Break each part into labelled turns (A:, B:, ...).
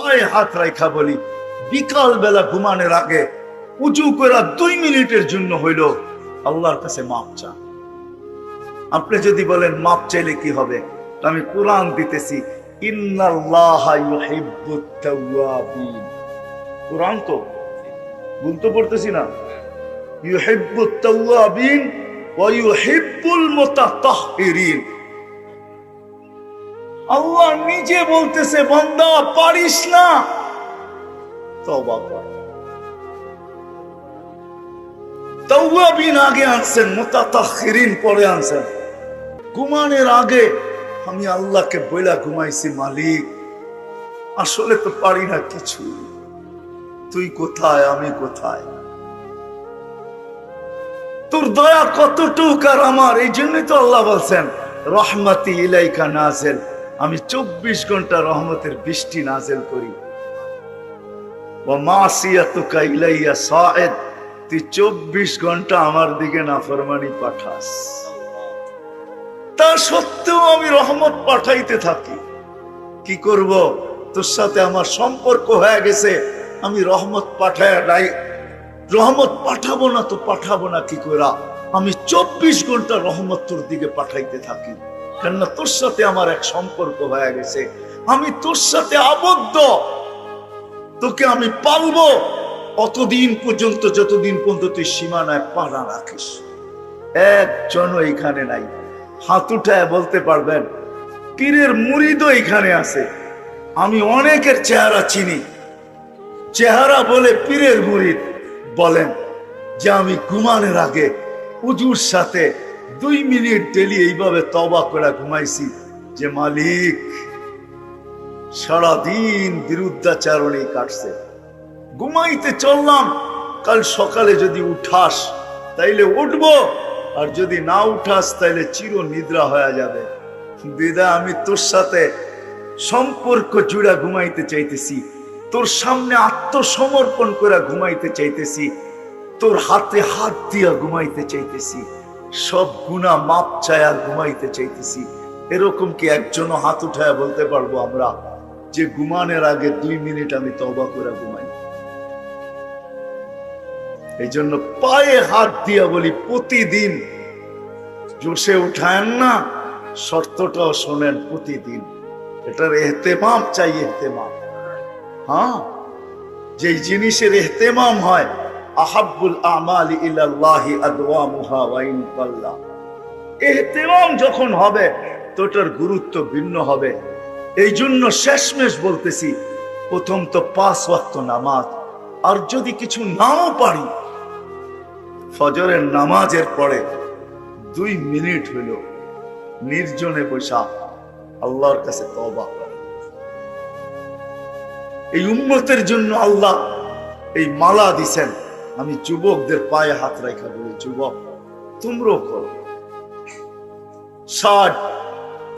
A: পায়ে হাত রাখা বলি, বিকাল বেলা ঘুমানোর আগে উজু করে 2 মিনিটের জন্য হইল আল্লাহর কাছে মাপ চান। আপনি যদি বলেন মাপ চাইলে কি হবে, আমি কোরআন দিতেছি, ইন্নাল্লাহা ইউহিব্বুত তাওয়াবিন। কোরআন তো বলতে পড়তেছি না, ইউহিব্বুত তাওয়াবিন ওয়া ইউহিব্বুল মুতাতাহহিরিন। আল্লাহ নিজে বলতেছে, বান্দা পারিস না, তওবা কর। তাওয়াবিন আগে আনছেন, মুতাতাহহিরিন পরে আনছেন। ঘুমানোর আগে আমি আল্লাহকে বইলা ঘুমাইছি, মালিক আসলে তো পারি না কিছু, তুই কোথায়, আমি কোথায়, তোর দয়া কতটুক আর আমার। এই জন্যই তো আল্লাহ বলছেন, রহমতি ইলাইকা নাজিল, আমি 24 ঘন্টা রহমতের বৃষ্টি নাজিল করি। ওয়া মাসিয়াতুকা ইলাইয়া সাঈদ, তুই 24 ঘন্টা আমার দিকে নাফরমানি পাঠাস, তা সত্ত্বেও আমি রহমত পাঠাইতে থাকি। কি করব, তোর সাথে আমার সম্পর্ক হয়ে গেছে, আমি রহমত রহমত পাঠাবো না তো পাঠাবো না কি করে? আমি 24 ঘন্টা রহমত তোর দিকে পাঠাইতে থাকি, কেননা তোর সাথে আমার এক সম্পর্ক হয়ে গেছে, আমি তোর সাথে আবদ্ধ, তোকে আমি পালবো অতদিন পর্যন্ত যতদিন পর্যন্ত তুই সীমানায় পা না রাখিস। একজনও এখানে নাই, হাত উঠায় বলতে পারবেন পীরের মুরিদও এখানে আছে। আমি অনেকের চেহারা চিনি, চেহারা বলে পীরের মুরিদ বলেন যে আমি ঘুমানোর আগে উজুর সাথে 2 মিনিট ডেলি এইভাবে তওবা করে ঘুমাইছি, যে মালিক সারাদিন বিরুদ্ধাচারণে কাটছে, ঘুমাইতে চললাম, কাল সকালে যদি উঠাস তাইলে উঠবো, আর যদি না উঠাস তাইলে চির নিদ্রা হয়ে যাবে। বিদায় আমি তোর সাথে সম্পর্ক জুড়া ঘুমাইতে চাইতেছি, তোর সামনে আত্মসমর্পণ করে ঘুমাইতে চাইতেছি, তোর হাতে হাত দিয়া ঘুমাইতে চাইতেছি, সব গুনাহ মাপ চায়া ঘুমাইতে চাইতেছি। এরকম কি একজনও হাত উঠায় বলতে পারবো আমরা যে ঘুমানোর আগে 2 মিনিট আমি তওবা করে ঘুমাই? এই জন্য পায়ে হাত দিয়া বলি, প্রতিদিন জোশে উঠায়েন না, শর্তটাও শোনেন, প্রতিদিন এটার এহতেমাম চাই, এহতেমাম। হ্যাঁ, যে জিনিসের এহতেমাম হয়, আহাব্বুল আমালি ইলাল্লাহি আদওয়ামুহা ওয়া ইন কাল্লা, এহতেমাম যখন হবে তো এটার গুরুত্ব ভিন্ন হবে। এই জন্য শেষমেশ বলতেছি, প্রথম তো 5 ওয়াক্ত নামাজ, আর যদি কিছু নাও পারি ফজরের নামাজের পরে 2 মিনিট হইল নির্জনে বসা আল্লাহর কাছে তওবা করে। এই উম্মতের জন্য আল্লাহ এই মালা দিছেন। আমি যুবকদের পায়ে হাত রাখা বলি, যুবক তোমরাও করো। 60,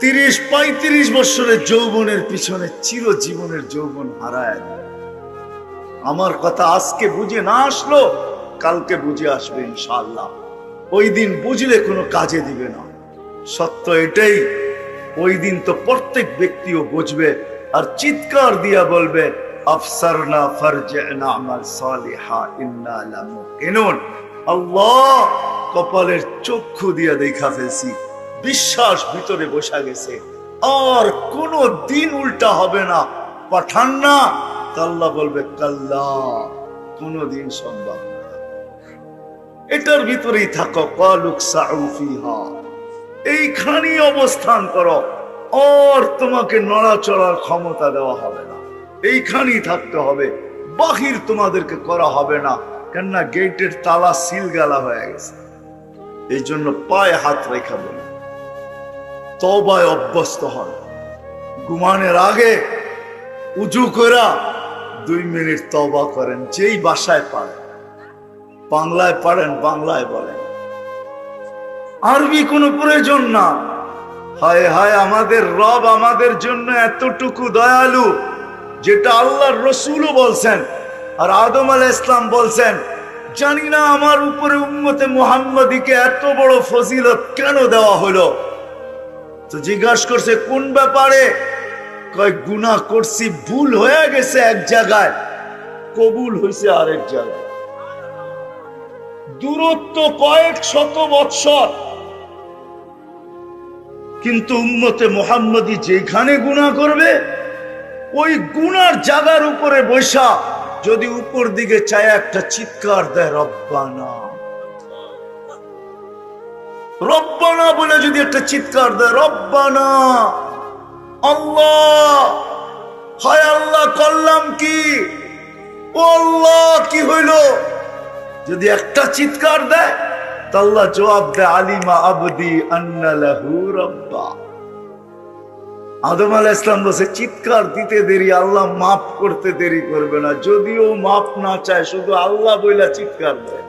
A: 30, 35 বছরের যৌবনের পিছনে চিরজীবনের যৌবন হারায়। আমার কথা আজকে বুঝে না আসলো, কালকে বুঝে আসবে ইনশাআল্লাহ। ওই দিন বুঝলে কোনো কাজে দিবে না। সত্য এটাই, ওই দিন তো প্রত্যেক ব্যক্তিও বুঝবে আর চিৎকার দিয়া বলবে, আফসারনা ফারজি'না আমাল সালিহা ইন্না লামুকিনুন। আল্লাহ কপালের চক্ষু দিয়া দেখা ফেলছি, বিশ্বাস ভিতরে বসা গেছে, আর কোনো দিন উল্টা হবে না, পাঠান না। আল্লাহ বলবে কাল্লা, কোনদিন সম্ভব না। এটার ভিতরেই থাকো, কালুক সাউ ফিহা, এইখানেই অবস্থান করো, আর তোমাকে নড়াচড়ার ক্ষমতা দেওয়া হবে না, এইখানেই থাকতে হবে, বাহির তোমাদেরকে করা হবে না, কেননা গেটের তালা সিল গালা হয়ে গেছে। এই জন্য পায়ে হাত রেখা বলি, তওবায় অভ্যস্ত হন। ঘুমানোর আগে উজু করা 2 মিনিট তওবা করেন, যেই ভাষায় পারেন, বাংলায় পারেন বাংলায় বলেন, আরবি কোনো প্রয়োজন না। হায় হায়, আমাদের রব আমাদের জন্য এতটুকু দয়ালু, যেটা আল্লাহর রসুলও বলছেন আর আদম আলাইহিস সালাম বলছেন। জানি না আমার উপরে উম্মতে মুহাম্মাদীকে এত বড় ফজিলত কেন দেওয়া হলো। তো জিজ্ঞাসা করছে কোন ব্যাপারে? কয় গুনাহ করছি, ভুল হয়ে গেছে এক জায়গায়, কবুল হয়েছে আরেক জায়গায়। দূরত্ব কয়েক শত বৎসর, কিন্তু উম্মতে মুহাম্মদী যেখানে গুনাহ করবে ওই গুনার জায়গার উপরে বৈশা যদি উপর দিকে চায় একটা চিৎকার দেয়, রব্বানা রব্বানা বলে যদি একটা চিৎকার দেয়, রব্বানা, আল্লাহ, হায় আল্লাহ করলাম কি, ও আল্লাহ কি হইল, যদি একটা চিৎকার দেয় তা আল্লাহ জবাব দেয়, আলিমা আবদি আন্না লাহু রাব্বা। আদম আলাইহিস সালাম বলে চিৎকার দিতে দেরি, আল্লাহ মাফ করতে দেরি করবে না, যদিও মাফ না চায়, শুধু আল্লাহ বইলা চিৎকার দেয়।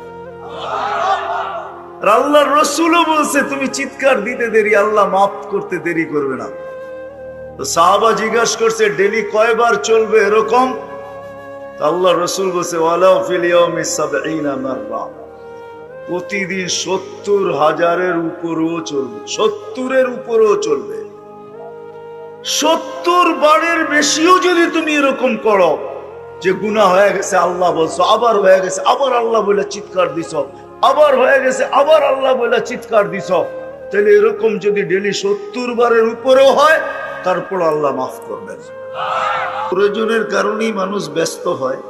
A: আর আল্লাহর রাসূলও বলছে তুমি চিৎকার দিতে দেরি, আল্লাহ মাফ করতে দেরি করবে না। তো সাহাবা জিজ্ঞাসা করছে ডেলি কয়বার চলবে এরকম? আল্লাহর রাসূল বলছে ওয়ালাউ ফিল ইয়াউমি ৭০ মাররা, প্রতিদিন ৭০,০০০-এর উপরেও চলবে, ৭০-এর উপরেও চলবে। ৭০ বারের বেশিও যদি তুমি এরকম করো যে গুনাহ হয়ে গেছে আল্লাহ বলছো, আবার হয়ে গেছে আবার আল্লাহ বলে চিৎকার দিছো, আবার হয়ে গেছে আবার আল্লাহ বলে চিৎকার দিছো, তাহলে এরকম যদি ডেলি ৭০ বারের উপরেও হয় তারপর আল্লাহ মাফ করবেন। প্রয়োজনের কারণেই মানুষ ব্যস্ত হয়।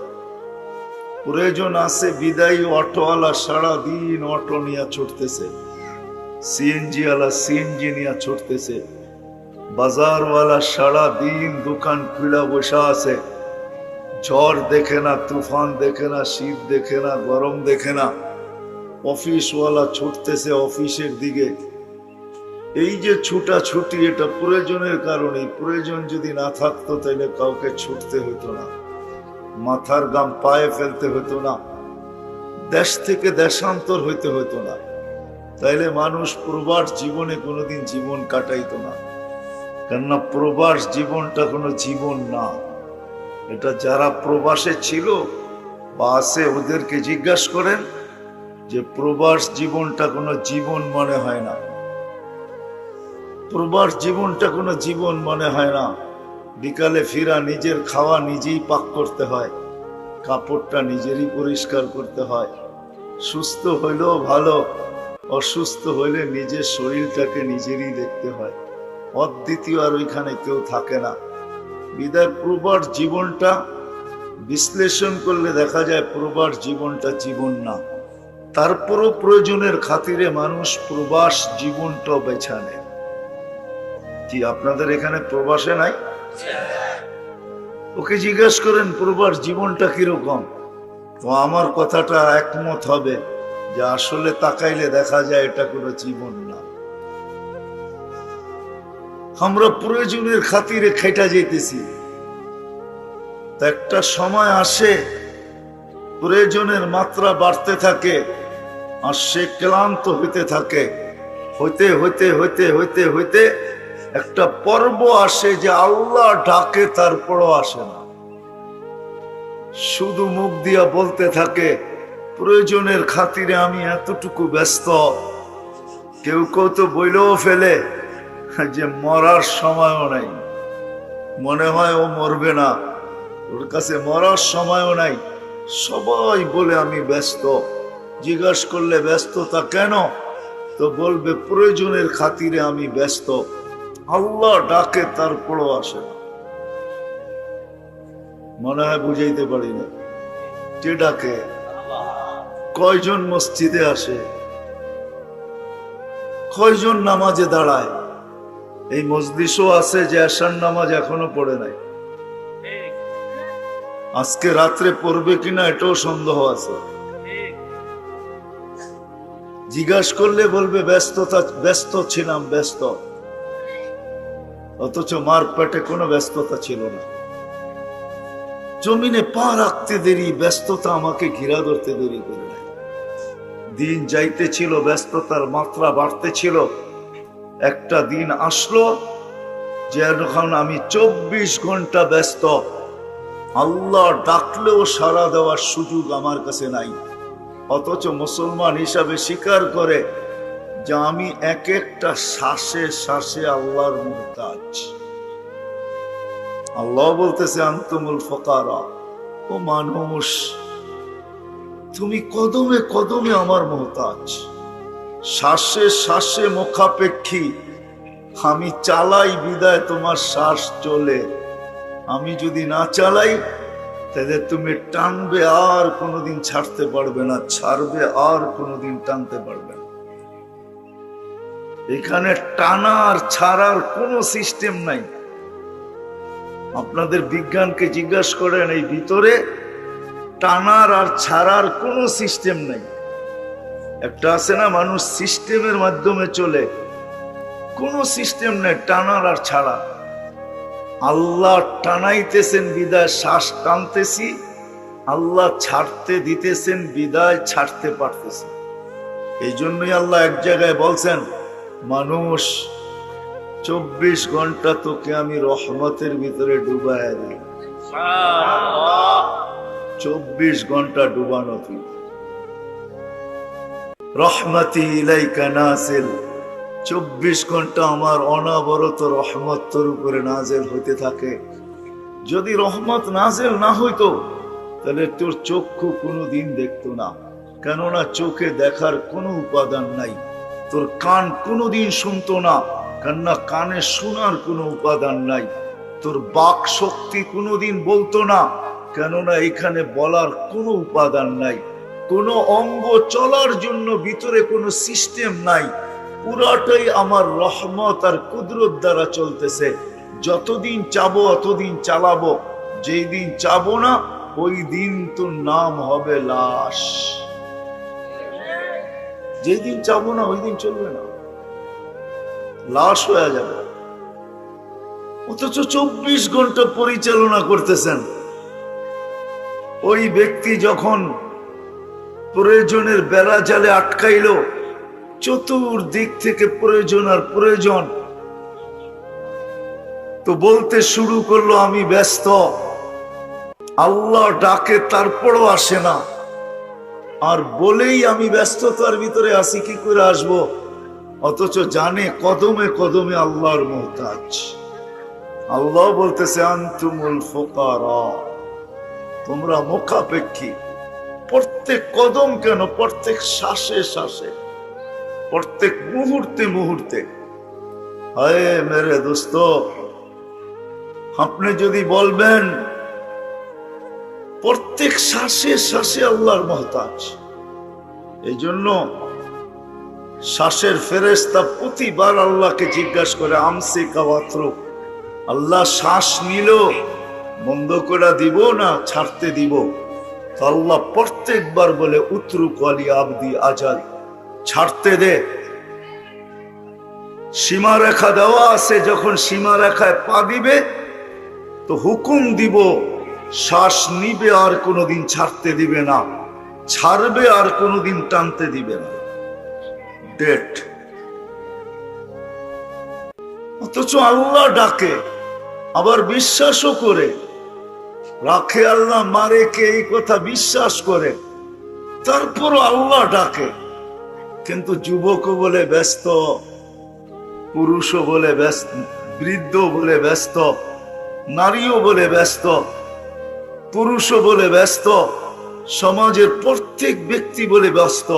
A: প্রয়োজন আছে বিদায়ী অটোওয়ালা সারাদিন অটো নিয়ে ছুটতেছে, সিএনজি ওয়ালা সিএনজি নিয়ে ছুটতেছে, বাজারওয়ালা সারাদিন দোকান খুলা বসা আছে, ঝড় দেখে না, তুফান দেখে না, শীত দেখে না, গরম দেখে না, অফিসওয়ালা ছুটতেছে অফিসের দিকে। এই যে ছুটাছুটি, এটা প্রয়োজনের কারণে। প্রয়োজন যদি না থাকতো তাহলে কাউকে ছুটতে হতো না, মাথার গাম পায়ে ফেলতে হতো না, দেশ থেকে দেশান্তর হইতে হতো না, তাইলে মানুষ প্রবাস জীবনে কোনোদিন জীবন কাটাইতো না। কেননা প্রবাস জীবনটা কোনো জীবন না। এটা যারা প্রবাসে ছিল বা আছে ওদেরকে জিজ্ঞাসা করেন যে প্রবাস জীবনটা কোনো জীবন মনে হয় না। প্রবাস জীবনটা কোনো জীবন মনে হয় না। বিকালে ফিরা নিজের খাওয়া নিজেই পাক করতে হয়, কাপড়টা নিজেরই পরিষ্কার করতে হয়, সুস্থ হইলেও ভালো, অসুস্থ হইলে নিজের শরীরটাকে নিজেরই দেখতে হয়। অদ্বিতীয় আর ওইখানে কেউ থাকে না। বিদায় প্রবাস জীবনটা বিশ্লেষণ করলে দেখা যায় প্রবাস জীবনটা জীবন না। তারপরও প্রয়োজনের খাতিরে মানুষ প্রবাস জীবনটা বেছে নেয়। কি আপনাদের এখানে প্রবাসে নাই? ওকে জিজ্ঞাসা করেন প্রবাস জীবনটা কিরকম, তো আমার কথাটা একমত হবে যে আসলে তাকাইলে দেখা যায় এটা কোনো জীবন না। আমরা প্রয়োজনের খাতিরে খেটা যেতেছি, একটা সময় আসে প্রয়োজনের মাত্রা বাড়তে থাকে আর সে ক্লান্ত হইতে থাকে। হইতে হইতে হইতে হইতে হইতে একটা পর্ব আসে যে আল্লাহ ডাকে তারপরও আসে না, শুধু মুখ দিয়া বলতে থাকে প্রয়োজনের খাতিরে আমি এতটুকু ব্যস্ত। কেউ কেউ তো বইলেও ফেলে যে মরার সময়ও নাই, মনে হয় ও মরবে না, ওর কাছে মরার সময়ও নাই। সবাই বলে আমি ব্যস্ত। জিজ্ঞাসা করলে ব্যস্ততা কেন, তো বলবে প্রয়োজনের খাতিরে আমি ব্যস্ত। আল্লাহ ডাকে তারপরও আসে না। মনে হয় বুঝাইতে পারি না। কে ডাকে? কয়জন মসজিদে আসে, কয়জন নামাজে দাঁড়ায়? এই মজলিসও আছে যে আশার নামাজ এখনো পড়ে নাই, আজকে রাত্রে পড়বে কিনা এটাও সন্দেহ আছে। জিজ্ঞাসা করলে বলবে ব্যস্ত ছিলাম, ব্যস্ত। অথচ মার পেটে কোনো ব্যস্ততা ছিল না। জমিনে পা রাখতে দেরি, ব্যস্ততা আমাকে ঘিরা ধরতে দেরি করে নাই। দিন যাইতে ছিল, ব্যস্ততার মাত্রা বাড়তে ছিল। একটা দিন আসলো যে এখন আমি 24 ঘন্টা ব্যস্ত। আল্লাহ ডাকলেও সাড়া দেওয়ার সুযোগ আমার কাছে নাই। অথচ মুসলমান হিসাবে স্বীকার করে যে আমি এক একটা শ্বাসে শ্বাসে আল্লাহর মুহতাজ। আল্লাহ বলতেছে আনতুমুল ফুকারা, ও মানুষ তুমি কদমে কদমে আমার মুহতাজ, শ্বাসে শ্বাসে মুখাপেক্ষী। আমি চালাই বিদায় তোমার শ্বাস চলে, আমি যদি না চালাই তাহলে তুমি টানবে আর কোনোদিন ছাড়তে পারবে না, ছাড়বে আর কোনোদিন টানতে পারবে না। এখানে টানা আর ছাড়ার কোনো সিস্টেম নাই। আপনাদের বিজ্ঞানকে জিজ্ঞাসা করেন, এই ভিতরে টানার আর ছাড়ার কোনো সিস্টেম নাই। একটা আছে না, মানুষ সিস্টেমের মাধ্যমে চলে, কোনো সিস্টেম নেই টানার আর ছাড়া। আল্লাহ টানাইতেছেন বিদায় শ্বাস টানতেছি, আল্লাহ ছাড়তে দিতেছেন বিদায় ছাড়তে পারতেছি। এই জন্যই আল্লাহ এক জায়গায় বলছেন, মানুষ 24 ঘন্টা তোকে আমি রহমতের ভিতরে ডুবাইয়া দিই। 24 ঘন্টা ডুবানো তুই। রহমতি ইলাইকা নাজিল, 24 ঘন্টা আমার অনাবরত রহমত তোর উপরে নাজেল হইতে থাকে। যদি রহমত নাজেল না হইতো তাহলে তোর চক্ষু কোনোদিন দেখতো না, কেননা চোখে দেখার কোনো উপাদান নাই। তোর কান কোনোদিন শুনতো না, কেননা কানে শোনার কোনো উপাদান নাই। তোর বাক শক্তি কোনোদিন বলতো না, কেননা এখানে বলার কোনো উপাদান নাই। কোনো অঙ্গ চলার জন্য ভিতরে কোনো সিস্টেম নাই। পুরাটাই আমার রহমত আর কুদরত দ্বারা চলতেছে। যতদিন চাবো অতদিন চালাবো, যেই দিন চাবো না ওই দিন তোর নাম হবে লাশ। যেদিন চাবো না ওই দিন চলবে না, লাশ হয়ে যাবে। অথচ 24 ঘন্টা পরিচালনা করতেছেন। ওই ব্যক্তি যখন প্রয়োজনের বেড়া জালে আটকাইল, চতুর্দিক থেকে প্রয়োজন আর প্রয়োজন, তো বলতে শুরু করলো আমি ব্যস্ত। আল্লাহ ডাকে তারপরও আসে না, আর বলেই আমি ব্যস্ততার ভিতরে আসি, কি করে আসবো? অথচ জানে কদমে কদমে আল্লাহর মুহতাজ। আল্লাহ বলতেছে আনতুমুল ফুকারা, তোমরা মুখাপেক্ষী। প্রত্যেক কদম কেন, প্রত্যেক শ্বাসে শ্বাসে, প্রত্যেক মুহূর্তে মুহূর্তে। হায় মেরে দোস্ত, আপনি যদি বলবেন প্রত্যেক শ্বাসে শ্বাসে আল্লাহর মুহতাজ, এই জন্য শ্বাসের ফেরেশতা প্রতিবার আল্লাহকে জিজ্ঞাসা করে আমসিকা ওয়াতরুক, আল্লাহ শ্বাস নিল বন্ধ করে দিব না ছাড়তে দিব? তো আল্লাহ প্রত্যেকবার বলে উতরুক আলী আবদি আজাল, ছাড়তে দে। সীমা রেখা দেওয়া আছে, যখন সীমা রেখায় পা দিবে তো হুকুম দিব, শ্বাস নিবে আর কোনোদিন ছাড়তে দিবে না, ছাড়বে আর কোনোদিন টানতে দিবে না। ডেট। অথচ আল্লাহ ডাকে, আবার বিশ্বাসও করে রাখে। আল্লাহ মারে কে, এই কথা বিশ্বাস করে, তারপরও আল্লাহ ডাকে। কিন্তু যুবকও বলে ব্যস্ত, পুরুষও বলে ব্যস্ত, বৃদ্ধ বলে ব্যস্ত, নারীও বলে ব্যস্ত, পুরুষও বলে ব্যস্ত, সমাজের প্রত্যেক ব্যক্তি বলে ব্যস্ত।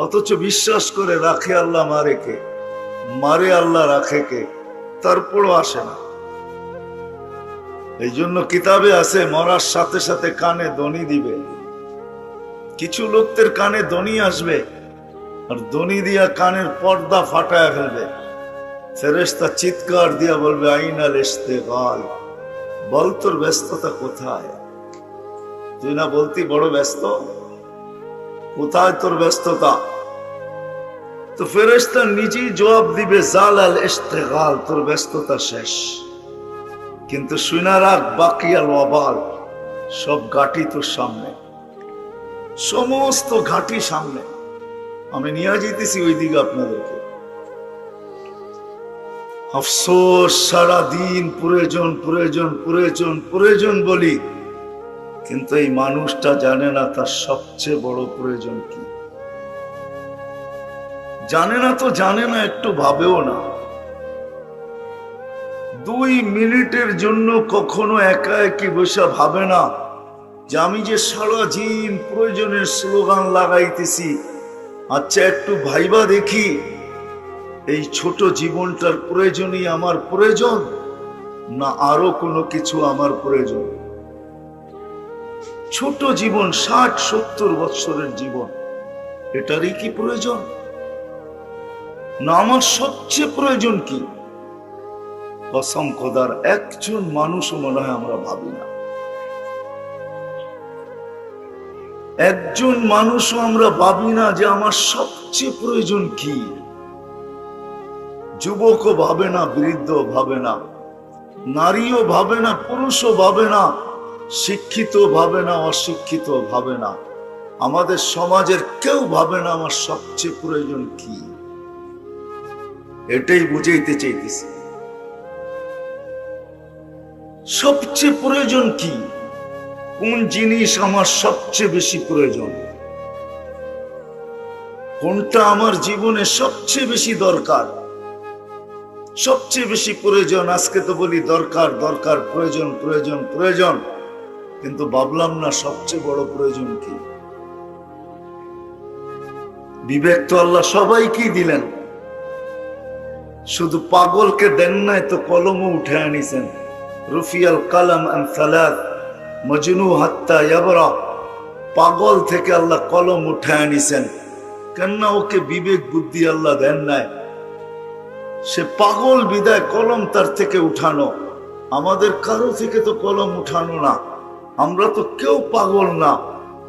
A: অথচ বিশ্বাস করে রাখে আল্লাহ মারে কে, মারে আল্লাহ রাখে কে, তারপরও আসে না। এই জন্য কিতাবে আছে মরার সাথে সাথে কানে দনি দিবে। কিছু লোকদের কানে দনি আসবে আর দনি দিয়া কানের পর্দা ফাটায় ফেলবে। ফেরেশতা চিৎকার দিয়া বলবে আইনাল ইশতিগাল, বল তোর ব্যস্ততা কোথায়? তুই না বলতি বড় ব্যস্ত, কোথায় তোর ব্যস্ততা? তো ফেরেশতা নিজেই জবাব দিবে জালাল ইশতিগাল, তোর ব্যস্ততা শেষ। কিন্তু শুনা রাখ বাকিয়াল ওয়াবাল, সব ঘাটি তোর সামনে, সমস্ত ঘাটি সামনে। আমি নিয়ে যেতেছি ওই দিকে আপনাদেরকে। আফসোস, সারাদিন প্রয়োজন প্রয়োজন প্রয়োজন প্রয়োজন বলি, কিন্তু এই মানুষটা জানে না তার সবচেয়ে বড় প্রয়োজন কি। জানে না তো জানে না, একটু ভাবেও না। 2 মিনিটের জন্য কখনো একা একই বসে ভাবে না যে আমি যে সারা দিন প্রয়োজনের স্লোগান লাগাইতেছি, আচ্ছা একটু ভাইবা দেখি এই ছোট জীবনটার প্রয়োজনই আমার প্রয়োজন না আরো কোনো কিছু আমার প্রয়োজন। ছোট জীবন 60-70 বৎসরের জীবন, এটারই কি প্রয়োজন না আমার সবচেয়ে প্রয়োজন কি? কসম খোদার একজন মানুষও মনে হয় আমরা ভাবি না, একজন মানুষও আমরা ভাবি না যে আমার সবচেয়ে প্রয়োজন কি। যুবকও ভাবে না, বৃদ্ধ ভাবে না, নারীও ভাবে না, পুরুষও ভাবে না, শিক্ষিত ভাবে না, অশিক্ষিত ভাবে না, আমাদের সমাজের কেউ ভাবে না আমার সবচেয়ে প্রয়োজন কি। এটাই বুঝাইতে চাইতেছি, সবচেয়ে প্রয়োজন কি, কোন জিনিস আমার সবচেয়ে বেশি প্রয়োজন, কোনটা আমার জীবনে সবচেয়ে বেশি দরকার, সবচেয়ে বেশি প্রয়োজন। আজকে তো বলি দরকার দরকার, প্রয়োজন প্রয়োজন প্রয়োজন, কিন্তু ভাবলাম না সবচেয়ে বড় প্রয়োজন কি। বিবেক তো আল্লাহ সবাইকেই দিলেন, শুধু পাগলকে দেন নাই তো কলমও উঠে আনিছেন। রুফিয়াল কালাম আন সালাত মজনু হাত্তা ইয়াবরা, পাগল থেকে আল্লাহ কলম উঠে আনিছেন। কেননা ওকে বিবেক বুদ্ধি আল্লাহ দেন নাই, সে পাগল বিদায় কলম তার থেকে উঠানো। আমাদের কারো থেকে তো কলম উঠানো না, আমরা তো কেউ পাগল না,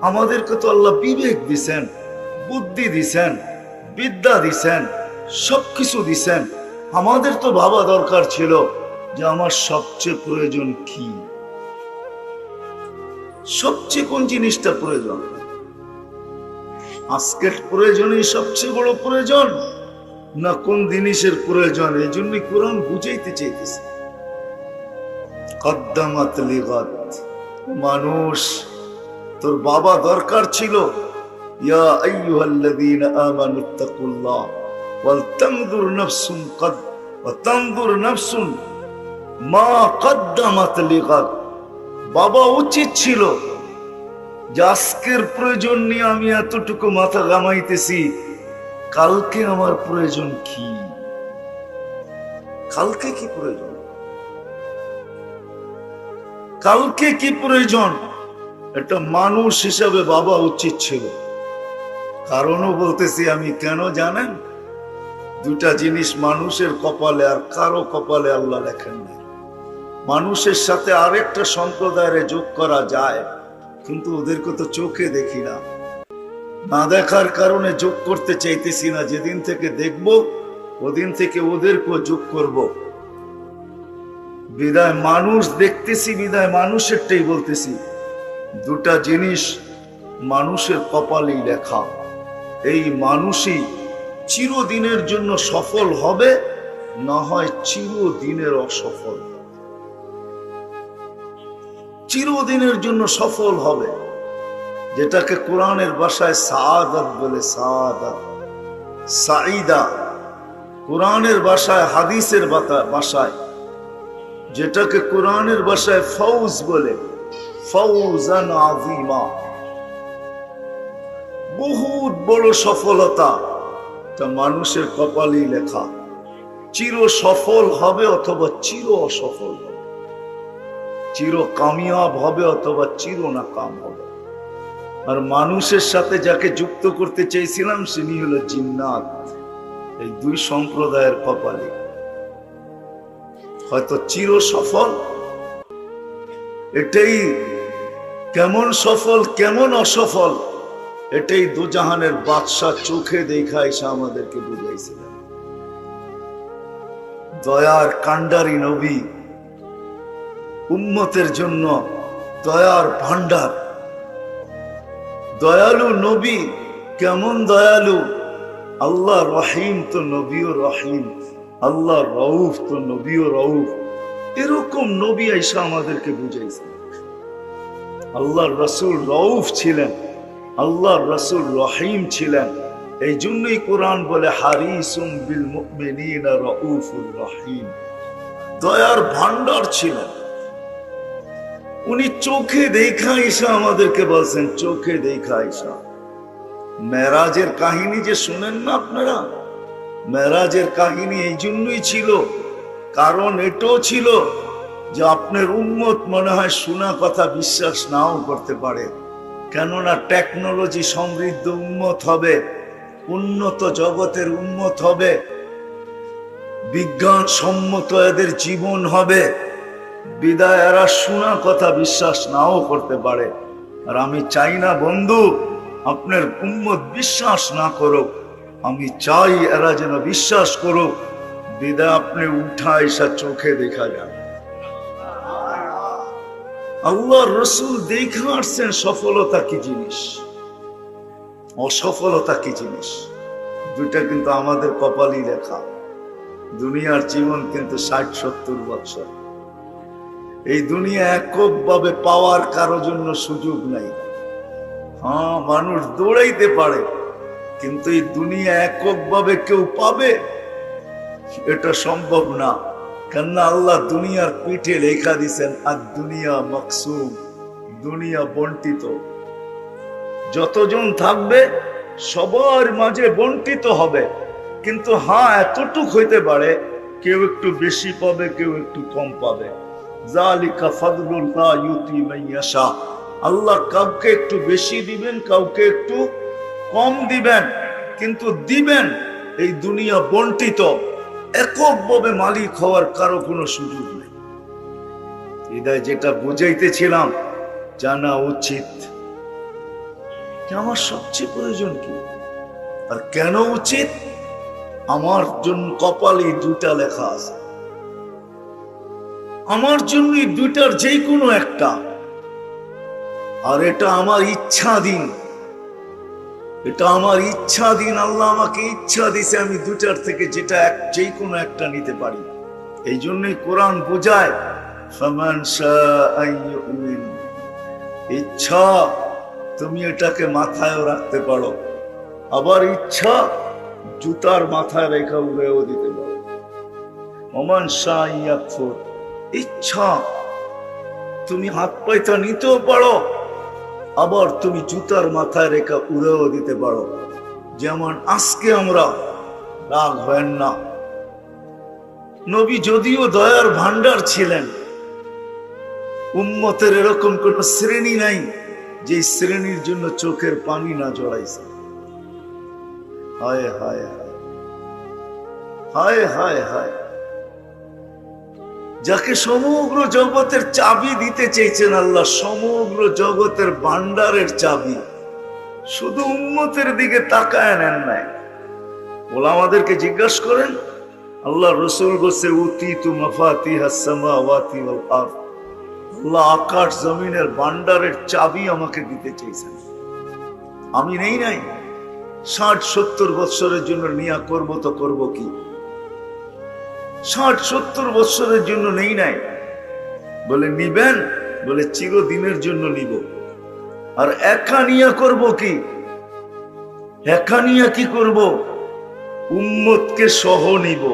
A: আমাদেরকে তো আল্লাহ বিবেক দিছেন, বুদ্ধি দিছেন, বিদ্যা দিছেন, সবকিছু দিছেন। আমাদের তো ভাবা দরকার ছিল যে আমার সবচেয়ে প্রয়োজন কি, সবচেয়ে কোন জিনিসটা প্রয়োজন। আজকের প্রয়োজনই সবচেয়ে বড় প্রয়োজন না কোন জিনিসের প্রয়োজন। এই জন্যই কোরআন বুঝাইতে চাইতেছে কদ্দামাত লিগাত। মানুষ, তোর বাবা দরকার ছিল ইয়া আইয়ুহাল্লাযীনা আমানুত্তাকুল্লাহ ওয়াল তানজুর নাফসুন ওয়া তানজুর নাফসুন মা কদ্দামাত লিগাত। বাবা উচিত ছিল যে আজকের প্রয়োজন নিয়ে আমি এতটুকু মাথা ঘামাইতেছি, কালকে আমার প্রয়োজন কি, কালকে কি প্রয়োজন, কালকে কি প্রয়োজন, এটা মানুষ হিসাবে বাবা উচিত ছিল। কারণও বলতেছি আমি কেন জানেন, দুটা জিনিস মানুষের কপালে আর কারো কপালে আল্লাহ লেখেন না। মানুষের সাথে আরেকটা সম্প্রদায়ের যোগ করা যায়, কিন্তু ওদেরকে তো চোখে দেখি না, না দেখার কারণে যোগ করতে চাইতেছি না। যেদিন থেকে দেখব ওদিন থেকে ওদেরকেও যোগ করব। বিদায় মানুষ দেখতেছি, বিদায় মানুষেরটাই বলতেছি। দুটা জিনিস মানুষের কপালেই লেখা, এই মানুষই চিরদিনের জন্য সফল হবে, না হয় চিরদিনের অসফল। চিরদিনের জন্য সফল হবে, যেটাকে কোরআনের ভাষায় সাআদাত বলে, সাআদাত, সাঈদা। কোরআনের ভাষায়, হাদিসের ভাষায় যেটাকে কোরআনের ভাষায় ফৌজ বলে, ফৌজান আযীমা, বহুত বড় সফলতা, তা মানুষের কপালেই লেখা। চির সফল হবে অথবা চির অসফল হবে, চির কামিয়াব হবে অথবা চির নাকাম হবে। আর মানুষের সাথে যাকে যুক্ত করতে চেয়েছিলাম তিনি হলো জিন্নাত। এই দুই সম্প্রদায়ের কপালে হয়তো চির সফল, এটাই কেমন সফল কেমন অসফল এটাই দুজাহানের বাদশাহ চোখে দেখা এসে আমাদেরকে বুঝাইছিলেন। দয়ার কান্ডারি নবী, উম্মতের জন্য দয়ার ভান্ডার, দয়ালু নবী। কেমন দয়ালু, আল্লাহ রহিম তো নবীও রহিম, আল্লাহ রউফ তো নবীও রউফ। এরকম নবী আইসা আমাদেরকে বুঝাইছে। আল্লাহর রাসূল রউফ ছিলেন, আল্লাহর রাসূল রহিম ছিলেন। এই জন্যই কোরআন বলে হারিসুম বিল মুমিনিনা রাউফুর রহিম। দয়ার ভান্ডার ছিলেন। উনি চোখে দেখা ঈশা আমাদেরকে বলছেন, চোখে দেখা ঈশা। মেরাজের কাহিনী যে শুনেন না আপনারা, মেরাজের কাহিনী এই জন্যই ছিল, কারণ এটাও ছিল যে আপনার উম্মত মনে হয় শোনা কথা বিশ্বাস নাও করতে পারে, কেননা টেকনোলজি সমৃদ্ধ উম্মত হবে, উন্নত জগতের উম্মত হবে, বিজ্ঞান সম্মত এদের জীবন হবে, বিদায় এরা শোনা কথা বিশ্বাস নাও করতে পারে। আর আমি চাই না বন্ধু আপনার উম্মত বিশ্বাস না করুক, আমি চাই এরা যেন বিশ্বাস করুক, বিদায় আপনি উঠা এসা চোখে দেখা যান। আল্লাহ রসুল দেখে আসছেন সফলতা কি জিনিস, অসফলতা কি জিনিস, দুইটা কিন্তু আমাদের কপালই লেখা। দুনিয়ার জীবন কিন্তু 60-70 বছর। এই দুনিয়া এককভাবে পাওয়ার কারো জন্য সুযোগ নাই। হ্যাঁ, মানুষ দৌড়াইতে পারে, কিন্তু এই দুনিয়া এককভাবে কেউ পাবে এটা সম্ভব না। কেননা আল্লাহ দুনিয়ার পিঠে লেখা দিছেন, আর দুনিয়া মাকসুম, দুনিয়া বন্টিত। যতজন থাকবে সবার মাঝে বন্টিত হবে, কিন্তু হ্যাঁ এতটুক হইতে পারে কেউ একটু বেশি পাবে, কেউ একটু কম পাবে। যালিকা ফাদলুল্লাহ ইউতি মান ইয়াশা। আল্লাহ কাউকে একটু বেশি দিবেন, কাউকে একটু কম দিবেন, কিন্তু দিবেন। এই দুনিয়া বন্টিত, এককভাবে মালিক হওয়ার কারো কোনো সুযোগ নেই। হৃদয় যেটা বুঝাইতেছিলাম, জানা উচিত যে আমার সবচেয়ে প্রয়োজন কি আর কেন উচিত। আমার জন্য কপালে দুইটা লেখা আছে, আমার জন্য দুইটার যে কোনো একটা, আর এটা আমার ইচ্ছাধীন, এটা আমার ইচ্ছাধীন। আল্লাহ আমাকে ইচ্ছা দিছে আমি দুটার থেকে যেটা যে কোনো একটা নিতে পারি। এই জন্যই কোরআন বোঝায় ফামান শাআ ইউমিন, ইচ্ছা তুমি এটাকে মাথায়ও রাখতে পারো, আবার ইচ্ছা জুতার মাথায় রেখা উড়েও দিতে পারো। ওমান শাআ ইয়াকফুর, ইচ্ছা তুমি হাত পাইতা নিতেও পারো, আবার তুমি জুতার মাথায় রেখা উড়েও দিতে পারো। যেমন আজকে আমরা, রাগ হয় না, নবী যদিও দয়ার ভান্ডার ছিলেন, উম্মতের এরকম কোন শ্রেণী নাই যে শ্রেণীর জন্য চোখের পানি না জড়াইছে। হায় হায় হায় হায় হায় হায়, যাকে সমগ্র জগতের চাবি দিতে চেয়েছেন আল্লাহ, সমগ্র জগতের ভান্ডারের চাবি, শুধু উম্মতের দিকে তাকায় নেন নাই। ওলামাদেরকে জিজ্ঞাসা করেন, আল্লাহ রসুল বলছে উতীতু মাফাতিহাস সামাওয়াতি ওয়াল আরদ, আল্লাহ আকাশ জমিনের ভান্ডারের চাবি আমাকে দিতে চেয়েছেন, আমি নেই নাই। 60-70 বছরের জন্য নিয়া করবো তো করবো কি? 60-70 বছরের জন্য নেই নাই। বলে নিবেন, বলে চিরদিনের জন্য নিব। আর একা নিয়া করব কি? একা নিয়া কি করব? উম্মতকে সহ নিব।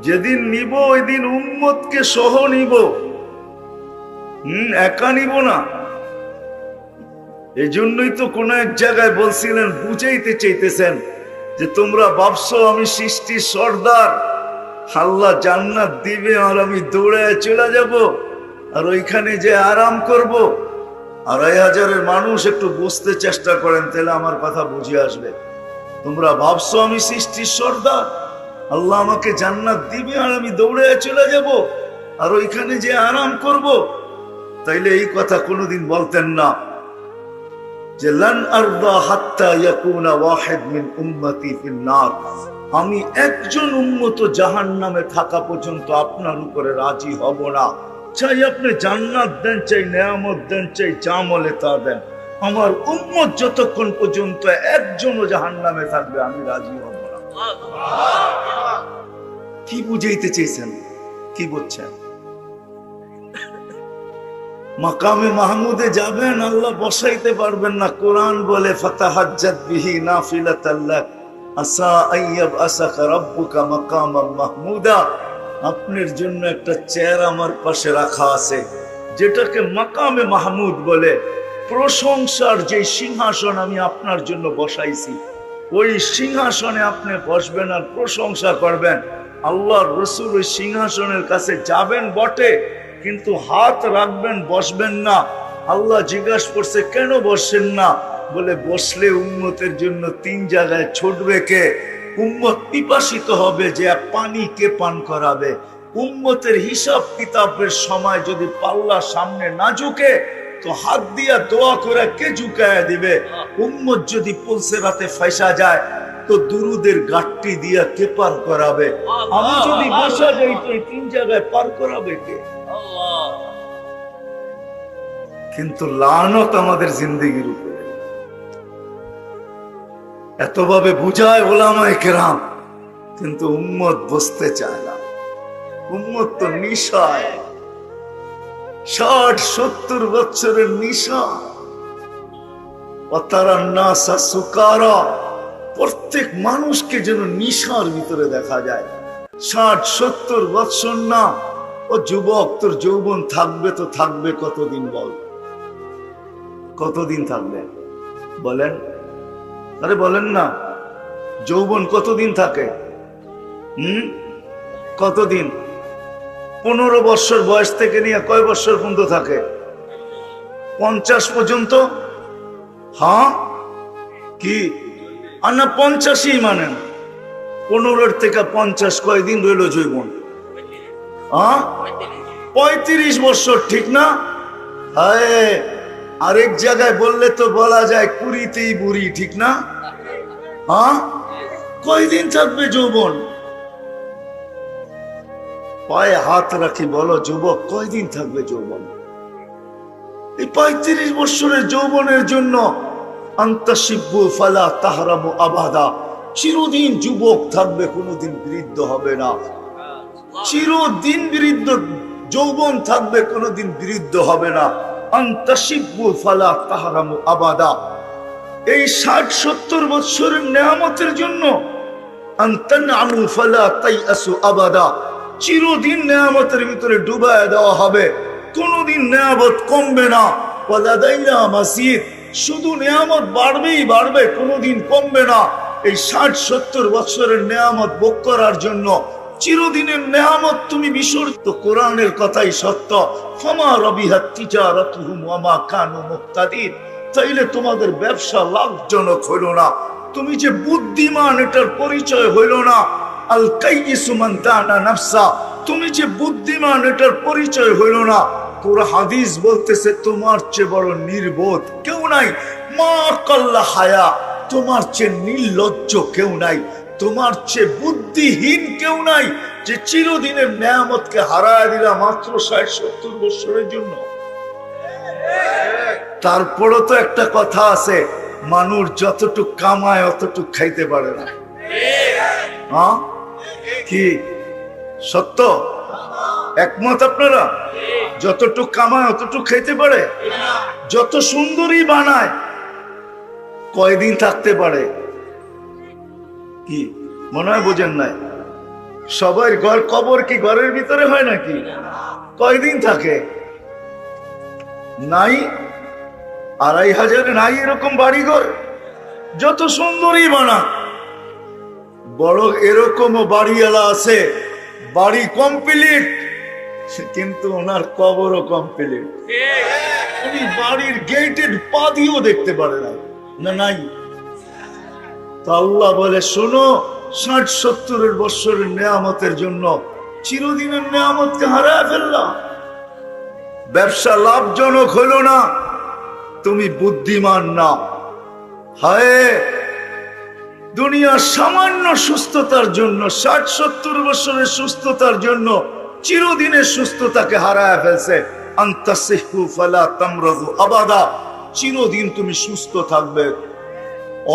A: যেদিন নিব ওই দিন উম্মতকে সহ নিব, একা নিব না। এজন্যই তো কোন এক জায়গায় বলছিলেন, বুঝাইতে চাইতেছেন যে তোমরা ভাবছো আমি সৃষ্টির সর্দার, আল্লাহ জান্নাত দিবে আর আমি দৌড়ায় চলে যাব আর ওইখানে যে আরাম করব। 2500 মানুষ একটু বুঝতে চেষ্টা করেন, তাহলে আমার কথা বুঝে আসবে। তোমরা ভাবছো আমি সৃষ্টির সর্দার, আল্লাহ আমাকে জান্নাত দিবে আর আমি দৌড়ায় চলে যাব আর ওইখানে যে আরাম করব, তাইলে এই কথা কোনোদিন বলতেন না যে লান আরদা হাত্তা ইয়াকুনা ওয়াহিদ মিন উম্মতি ফিন নার, আমি একজন উম্মত জাহান্নামে থাকা পর্যন্ত আপনার উপরে রাজি হব না। চাই আপনি জান্নাত দেন, চাই নেয়ামত দেন, চাই জামলে তা দেন, আমার উম্মত যতক্ষণ পর্যন্ত একজনও জাহান্নামে থাকবে আমি রাজি হব না। কি বুঝাইতে চেয়েছেন? কি বলছেন? মাকামে মাহমুদে যাবেন, আল্লাহ বসাইতে পারবেন না। কোরআন বলে ফাতাহাজ্জাত বিহি নাফিলাতাল লাক আসা আইয়াব আসাকা রাব্বুকা মাকামাম মাহমুদা, আপনার জন্য একটা চেয়ার আমার পাশে রাখা আছে, যেটাকে মাকামে মাহমুদ বলে। প্রশংসার যে সিংহাসন আমি আপনার জন্য বসাইছি, ওই সিংহাসনে আপনি বসবেন আর প্রশংসা করবেন। আল্লাহর রাসূল ওই সিংহাসনের কাছে যাবেন বটে, কিন্তু হাত রাখবেন, বসবেন না। আল্লাহ জিজ্ঞাসা করছে, কেন বসেন না? বলে, বসলে উম্মতের জন্য 3 জায়গায় ছুটবে কে? উম্মত পিপাসিত হবে, যে পানি কে পান করাবে? উম্মতের হিসাব কিতাবের সময় যদি পাল্লা সামনে না ঝুঁকে, তো হাত দিয়া দোয়া করে কে ঝুঁকায় দিবে? উম্মত যদি পুলসেরাতে ফাঁসা যায়, তো দুরুদের গাট্টি দিয়া কে পার করাবে? আমি যদি বসা যাই, তো এই 3 জায়গায় পার করাবে কে? কিন্তু লানত আমাদের জিন্দেগির উপরে এতভাবে বুঝায় ওলামায়ে কেরাম, কিন্তু উম্মত বসতে চায় না। উম্মত তো নিশায়, 60-70 বছরের নিশা। ওয়াতারান্নাসা সুকারা, প্রত্যেক মানুষকে যেন নিশার ভিতরে দেখা যায়। 60-70 বছর না, ও যুবক, তোর যৌবন থাকবে তো থাকবে কতদিন? বল, কতদিন থাকবে বলেন? আরে বলেন না, যৌবন কতদিন থাকে? কতদিন? 15 বছর বয়স থেকে নিয়ে কয় বছর পর্যন্ত থাকে? 50 পর্যন্ত। হ্যাঁ কি? আর না 85ই মানেন? 15 থেকে 50 কয়দিন রইল যৌবন? হ্যাঁ, 35 বছর, ঠিক না? হায়, আরেক জায়গায় বললে তো বলা যায় 20তেই বুড়ি, ঠিক না? হ্যাঁ, কয়দিন থাকবে যৌবন? পায়ে হাত রাখি, বলো যুবক, কয়দিন থাকবে যৌবন? এই 35 বছরের যৌবনের জন্য আন্তাশিব্বু ফালা তাহরামু আবাদা, চিরদিন যুবক থাকবে, কোনোদিন বৃদ্ধ হবে না। চিরদিন বৃদ্ধ যৌবন থাকবে, কোনোদিন বৃদ্ধ হবে না। আন্তাশিব্বু ফালা তাহরামু আবাদা, এই 60-70 বছরের নেয়ামতের জন্য আনতানআমু ফালা তাইআসু আবাদা, চিরদিন নেয়ামতের ভিতরে ডুবায় দেওয়া হবে, কোনোদিন নেয়ামত কমবে না। ওয়ালাদাইনা মাসিদ, শুধু নেয়ামত বাড়বেই বাড়বে, কোনোদিন কমবে না। এই 60-70 বছরের নেয়ামত ভোগ করার জন্য চিরদিনের নেয়ামত তুমি বিসর্জিত। কোরআনের কথাই সত্য, ফামা রাবিহাত তিজারাতুহুম ওয়া মা কানু মুক্তাদিন, তাইলে তোমাদের ব্যবসা লাভজনক হইল না, তুমি যে বুদ্ধিমান এটার পরিচয় হইল না। আল কাইয়িসু মান দানা নাফসা, তুমি যে বুদ্ধিমান এটার পরিচয় হইল না। পুরো হাদিস বলতেছে, তোমার চেয়ে বড় নির্বোধ কেউ নাই। মা কাল্লা হায়া, তোমার চেয়ে নির্লজ্জ কেউ নাই, তোমার চেয়ে বুদ্ধিহীন কেউ নাই, যে চিরদিনের নেয়ামতকে হারায় দিলা মাত্র 60-70 বছরের জন্য। তারপরও তো একটা কথা আছে, মানুষ যতটুক কামায় অতটুক খাইতে পারে না। হ্যাঁ কি সত্য? একমত আপনারা? যতটুক কামায় অতটুক খাইতে পারে? যত সুন্দরী বানায়, কয়দিন থাকতে পারে? কি মনে হয় বোঝেন নাই? সবার ঘর কবর কি ঘরের ভিতরে হয় নাকি? কয়দিন থাকে? নাই 2500 নাই এরকম বাড়িঘর। যত সুন্দরী বানা, বড় এরকমও বাড়িওয়ালা আছে, বাড়ি কমপ্লিট, কিন্তু ওনার কবরও কমপ্লিট। উনি বাড়ির গেটের পা দিয়েও দেখতে পারে না, না নাই। তো আল্লাহ বলে, শোনো, 60-70 বছরের নেয়ামতের জন্য চিরদিনের নেয়ামতকে হারায় ফেললাম। ব্যবসা লাভজনক হইল না, তুমি বুদ্ধিমান না। হায়, দুনিয়ার সামান্য সুস্থতার জন্য, 60-70 বছরের সুস্থতার জন্য চিরদিনের সুস্থতাকে হারায় ফেলছে। আনতাসিহু ফালা তামরাদু আবাদা, চিরদিন তুমি সুস্থ থাকবে,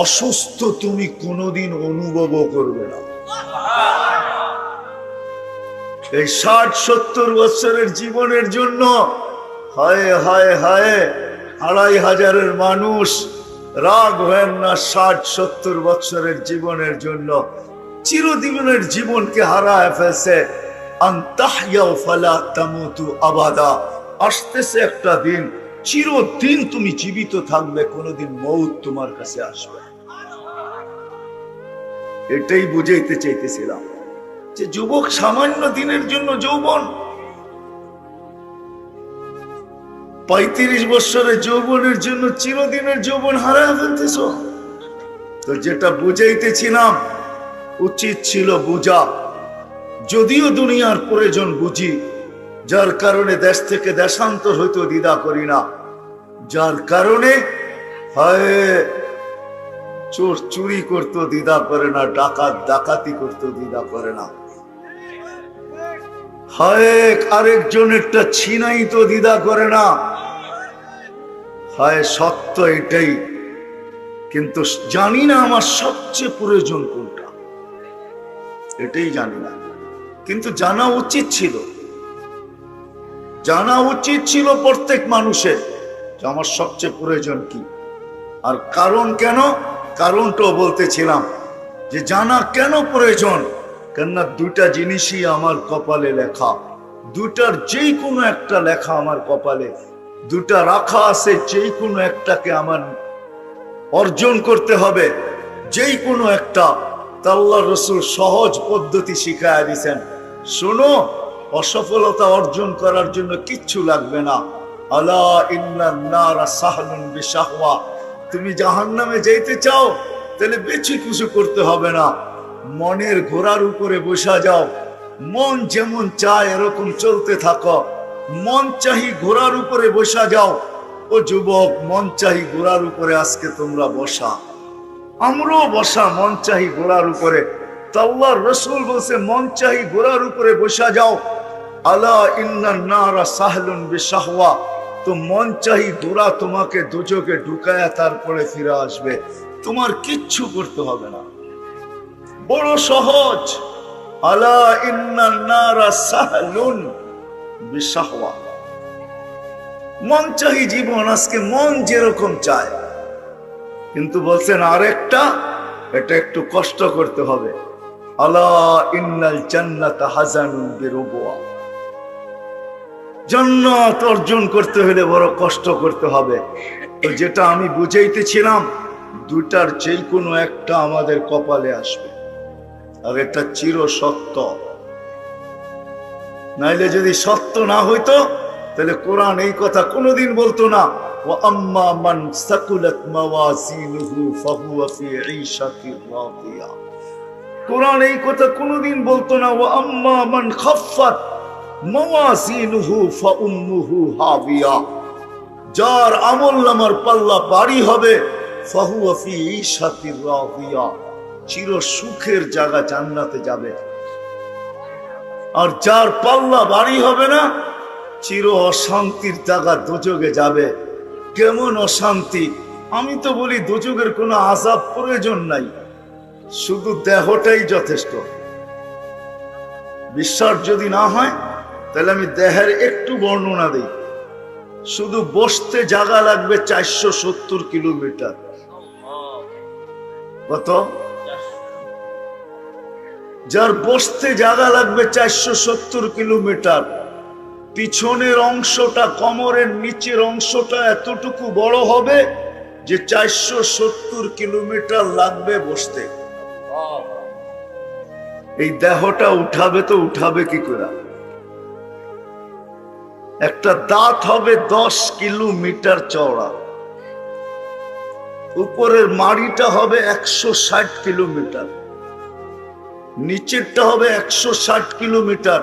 A: অসুস্থ তুমি কোনোদিন অনুভবও করবে না। এই 60-70 বছরের জীবনের জন্য হায় হায় হায় 2500 মানুষ রাগ হয় না 60-70 বছরের জীবনের জন্য, চিরজীবনের জীবনকে হারায় ফেলছে। আনতাহইয়া ফালা তামুতু আবাদা, আসতেছে একটা দিন, চিরদিন তুমি জীবিত থাকবে, কোনোদিন মউত তোমার কাছে আসবে। এটাই বুঝাইতে চাইতেছিলাম যে যুবক, সামান্য দিনের জন্য যৌবন, 35 বছরের যৌবনের জন্য চিরদিনের যৌবন হারায় ফেলতেছ। তো যেটা বুঝাইতেছিলাম, উচিত ছিল বুঝা, যদিও দুনিয়ার প্রয়োজন বুঝি, যার কারণে দেশ থেকে দেশান্তর হইতে দ্বিধা করি না, যার কারণে হয় চোর চুরি করতে দ্বিধা করে না, ডাকাত ডাকাতি করতে দ্বিধা করে না, হয় আরেকজনেরটা ছিনাই তো দ্বিধা করে না, হয় সত্য এটাই, কিন্তু জানি না আমার সবচেয়ে প্রয়োজন কোনটা, এটাই জানি না। কিন্তু জানা উচিত ছিল, জানা উচিত ছিল প্রত্যেক মানুষের যে আমার সবচেয়ে প্রয়োজন কি, আর কারণ কেন, কারণটাও বলতেছিলাম যে জানা কেন প্রয়োজন। কেননা দুইটা জিনিসই আমার কপালে লেখা, দুটার যেই কোনো একটা লেখা আমার কপালে, দুটা রাখা আছে, যেই কোনো একটাকে আমার অর্জন করতে হবে, যেই কোনো একটা। আল্লাহর রাসূল সহজ পদ্ধতি শিখায়া দিয়েছেন, শোনো, অসফলতা অর্জন করার জন্য কিচ্ছু লাগবে না। আলা ইন্নান নারা সাহলুন বিশাহওয়া, তুমি জাহান্নামে যাইতে চাও, তাহলে বেশি কিছু করতে হবে না, মনের ঘোড়ার উপরে বসা যাও, মন যেমন চায় এরকম চলতে থাকো, মন চাহি ঘোড়ার উপরে বসা যাও। ও যুবক, মন চাহি ঘোড়ার উপরে আজকে তোমরা বসা, আমরাও বসা মন চাহি ঘোড়ার উপরে। আল্লাহর রাসূল বলছে, মন চাহি ঘোড়ার উপরে বসা যাও। আলা ইন্নান নারা সাহলুন বিশাহওয়া, তো মন চাহি ঘোড়া তোমাকে দোজখে ঢুকায়া তারপরে ফিরে আসবে, তোমার কিচ্ছু করতে হবে না, বড় সহজ। আলা ইন্নান নারা সাহলুন বিশাহওয়া, মন চাহি জীবন, আজকে মন যেরকম চায়। কিন্তু বলছেন আরেকটা, এটা একটু কষ্ট করতে হবে। আলা ইন্নাল জান্নাতা হাযানুন বিরুবওয়া, জান্নাত অর্জন করতে হলে বড় কষ্ট করতে হবে। তো যেটা আমি বুঝাইতেছিলাম, দুটার যেই কোনো একটা আমাদের কপালে আসবে, আর এটা চির সত্য। নাইলে যদি সত্য না হইতো, তাহলে কোরআন এই কথা কোনোদিন বলতো না, ওয়া আম্মা মান সাকুলাত মাওয়াজিনুহু ফাহুয়া ফি ঈশাতির রাদিয়া। কোরআন এই কথা কোনোদিন বলতো না, ওয়া আম্মা মান খাফফাত মাওয়াজিনুহু ফাউম্মুহু হাবিয়া। যার আমলনামার পাল্লা ভারী হবে, ফাহুয়া ফি ঈশাতির রাদিয়া, চির সুখের জায়গা জান্নাতে যাবে। আর যার পাল্লা ভারী হবে না, চির অশান্তির জায়গা দোজখে যাবে। কেমন অশান্তি? আমি তো বলি দোজখের কোনো আযাব প্রয়োজন নাই, শুধু দেহটাই যথেষ্ট। বিশ্বাস যদি না হয় তাহলে আমি দেহের একটু বর্ণনা দিই। শুধু বসতে জায়গা লাগবে 470 কিলোমিটার। কত? যার বসতে জায়গা লাগবে 470 কিলোমিটার, পিছনের অংশটা, কোমরের নিচের অংশটা এতটুকু বড় হবে যে 470 কিলোমিটার লাগবে বসতে। এই দেহটা উঠাবে তো উঠাবে কি করে? একটা দাঁত হবে 10 কিলোমিটার চওড়া, উপরের মাড়িটা হবে 160 কিলোমিটার, নিচেরটা হবে 160 কিলোমিটার।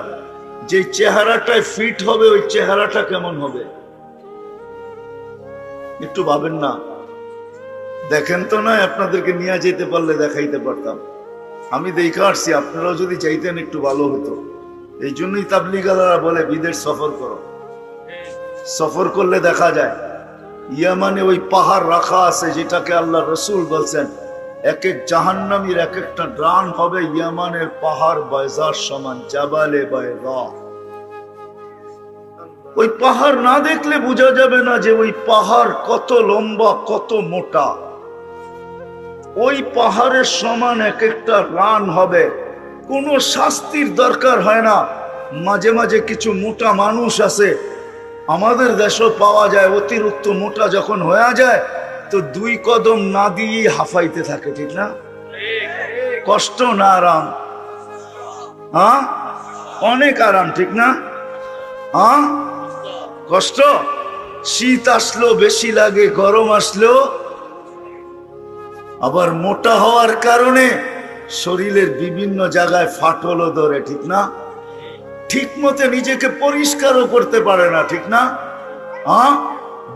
A: যে চেহারাটায় ফিট হবে, ওই চেহারাটা কেমন হবে একটু ভাবেন না? দেখেন তো, না আপনাদেরকে নিয়ে যেতে পারলে দেখাইতে পারতাম। আমি দেখে আসছি, আপনারাও যদি চাইতেন একটু ভালো হতো। এই জন্যই তাবলীগালারা বলে বিদেশ সফর করো, সফর করলে দেখা যায় ইয়ামানে ওই পাহাড় রাখা আছে, যেটাকে আল্লাহ রসুল বলছেন এক এক জাহান্নামীর এক একটা ডান হবে ইয়ামানের পাহাড় বাইজার সমান, জাবালে বাইজা। ওই পাহাড় না দেখলে বোঝা যাবে না যে ওই পাহাড় কত লম্বা, কত মোটা। ওই পাহাড়ের সমান এক একটা রান হবে, কোনো শাস্তির দরকার হয় না। মাঝে মাঝে কিছু মোটা মানুষ আছে, আমাদের দেশেও পাওয়া যায়, অতিরিক্ত মোটা যখন হয়ে যায় তো 2 কদম না দিয়ে হাফাইতে থাকে, ঠিক না? কষ্ট না আরাম? হ্যাঁ, অনেক আরাম, ঠিক না? হ্যাঁ, কষ্ট। শীত আসলো বেশি লাগে, গরম আসলো। আবার মোটা হওয়ার কারণে শরীরের বিভিন্ন জায়গায় ফাটলও ধরে, ঠিক না? ঠিক মতো নিজেকে পরিষ্কারও করতে পারে না, ঠিক না? হ্যাঁ,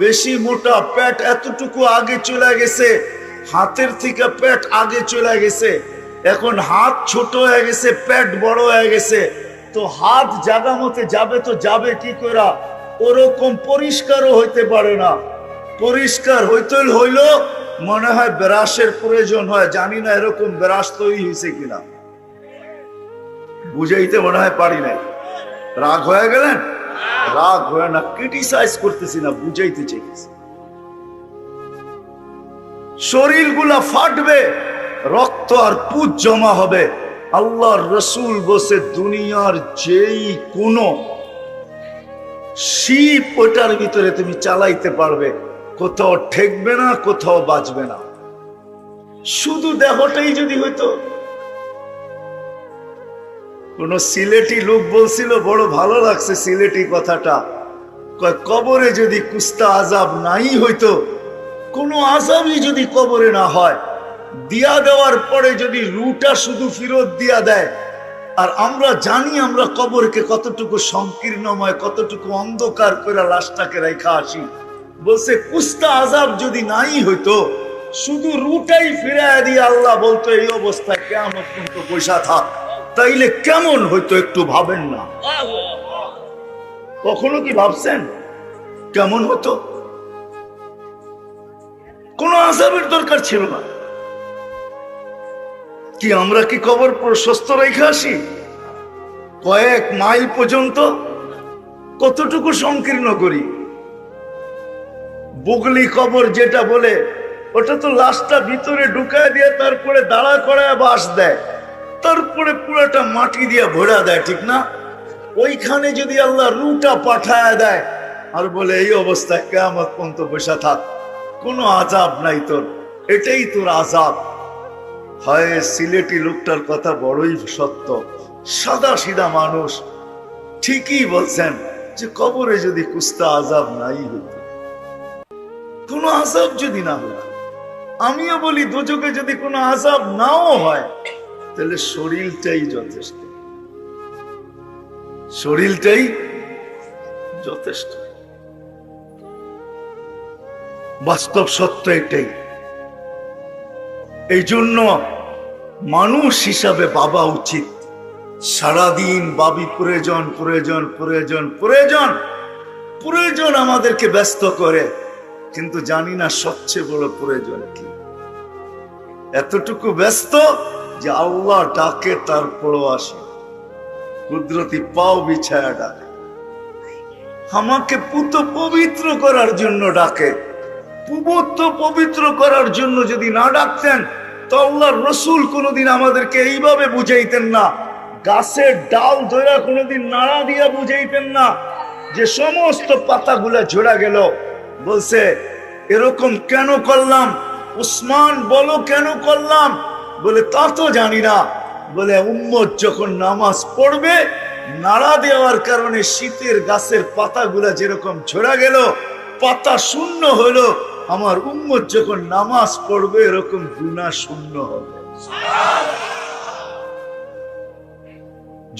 A: বেশি মোটা, পেট এতটুকু আগে চলে গেছে, হাতের থেকে পেট আগে চলে গেছে, এখন হাত ছোট হয়ে গেছে, পেট বড় হয়ে গেছে, তো হাত জায়গা মতে যাবে তো যাবে কি করে? ওরকম পরিষ্কারও হইতে পারে না। পরিষ্কার হইতে হইল মনে হয় ব্রাশের প্রয়োজন হয়, জানি না এরকম ব্রাশ তৈরি হয়েছে কিনা, বুঝাইতে মনে হয় পারি নাই। রাগ হয়ে গেলেন? রাগ হয় না, ক্রিটিসাইজ করতেছি না, বুঝাইতে চাইছি। শরীরগুলা ফাটবে, রক্ত আর পুজ জমা হবে। আল্লাহর রসুল বসে দুনিয়ার যেই কোন শিপ ওটার ভিতরে তুমি চালাইতে পারবে, কোথাও ঠেকবে না, কোথাও বাঁচবে না। শুধু দেহটাই যদি হইতো। কোন সিলেটি লোক বলছিল, বড় ভালো লাগছে সিলেটি কথাটা, কবরে যদি কুস্তা আজাব নাই হইতো, কোন আজাবই যদি কবরে না হয়, দিয়া দেওয়ার পরে যদি রুটা শুধু ফেরত দিয়া দেয়, আর আমরা জানি আমরা কবরকে কতটুকু সংকীর্ণময়, কতটুকু অন্ধকার করে লাশটাকে রেখা আসি, বলছে কুস্তা আজাব যদি নাই হইতো, শুধু রুটাই ফিরায় দিয়ে আল্লাহ বলতো এই অবস্থায় কিয়ামত পর্যন্ত বসা থাক, তাইলে কেমন হইতো একটু ভাবেন না? কখনো কি ভাবছেন কেমন হতো? কোন আযাবের দরকার ছিল না। কি আমরা কি কবর প্রশস্ত রেখে আসি? কয়েক মাইল পর্যন্ত কতটুকু সংকীর্ণ করি? বুগলি কবর যেটা বলে, ওটা তো লাশটা ভিতরে ঢুকায় দিয়ে তারপরে দাঁড়া করায় বাঁশ দেয়, তারপরে পুরোটা মাটি দিয়ে ভরা দেয়, ঠিক না? ওইখানে যদি আল্লাহ রুটা পাঠায় দেয় আর বলে এই অবস্থায় কিয়ামত পর্যন্ত বসে থাক, কোনো আযাব নাই তোর, এটাই তোর আযাব। হয় সিলেটি লোকটার কথা বড়ই সত্য, সাদা সিধা মানুষ, ঠিকই বলছেন যে কবরে যদি কুস্তা আযাব নাই হতো, কোনো আযাব যদি না হতো, আমিও বলি দোজখে যদি কোনো আযাব নাও হয়, তাহলে শরীরটাই যথেষ্ট, শরীরটাই যথেষ্ট। বাস্তব সত্য এটাই। এই জন্য মানুষ হিসাবে ভাবা উচিত, সারাদিন ভাবি প্রয়োজন প্রয়োজন প্রয়োজন প্রয়োজন প্রয়োজন আমাদেরকে ব্যস্ত করে, কিন্তু জানি না সবচেয়ে বড় প্রয়োজন কি। এতটুকু ব্যস্ত যে আল্লাহ ডাকে তারপরও আসে, কুদরতি পাও বিছায়া ডাকে, আমাকে পুত পবিত্র করার জন্য ডাকে। পুবত্ব পবিত্র করার জন্য যদি না ডাকতেন তো আল্লাহর রসুল কোনোদিন আমাদেরকে এইভাবে বুঝাইতেন না, গাছের ডাল ধরে কোনোদিন নাড়া দিয়া বুঝাইতেন না যে সমস্ত পাতাগুলা ঝরা গেল। বলছে এরকম কেন করলাম উসমান, বলো কেন করলাম? বলে তা তো জানি না। বলে উম্মত যখন নামাজ পড়বে, নাড়া দেওয়ার কারণে শীতের গাছের পাতাগুলা যেরকম ঝরা গেল, পাতা শূন্য হলো, আমার উম্মত যখন নামাজ পড়বে এরকম গুনাহ শূন্য হবে।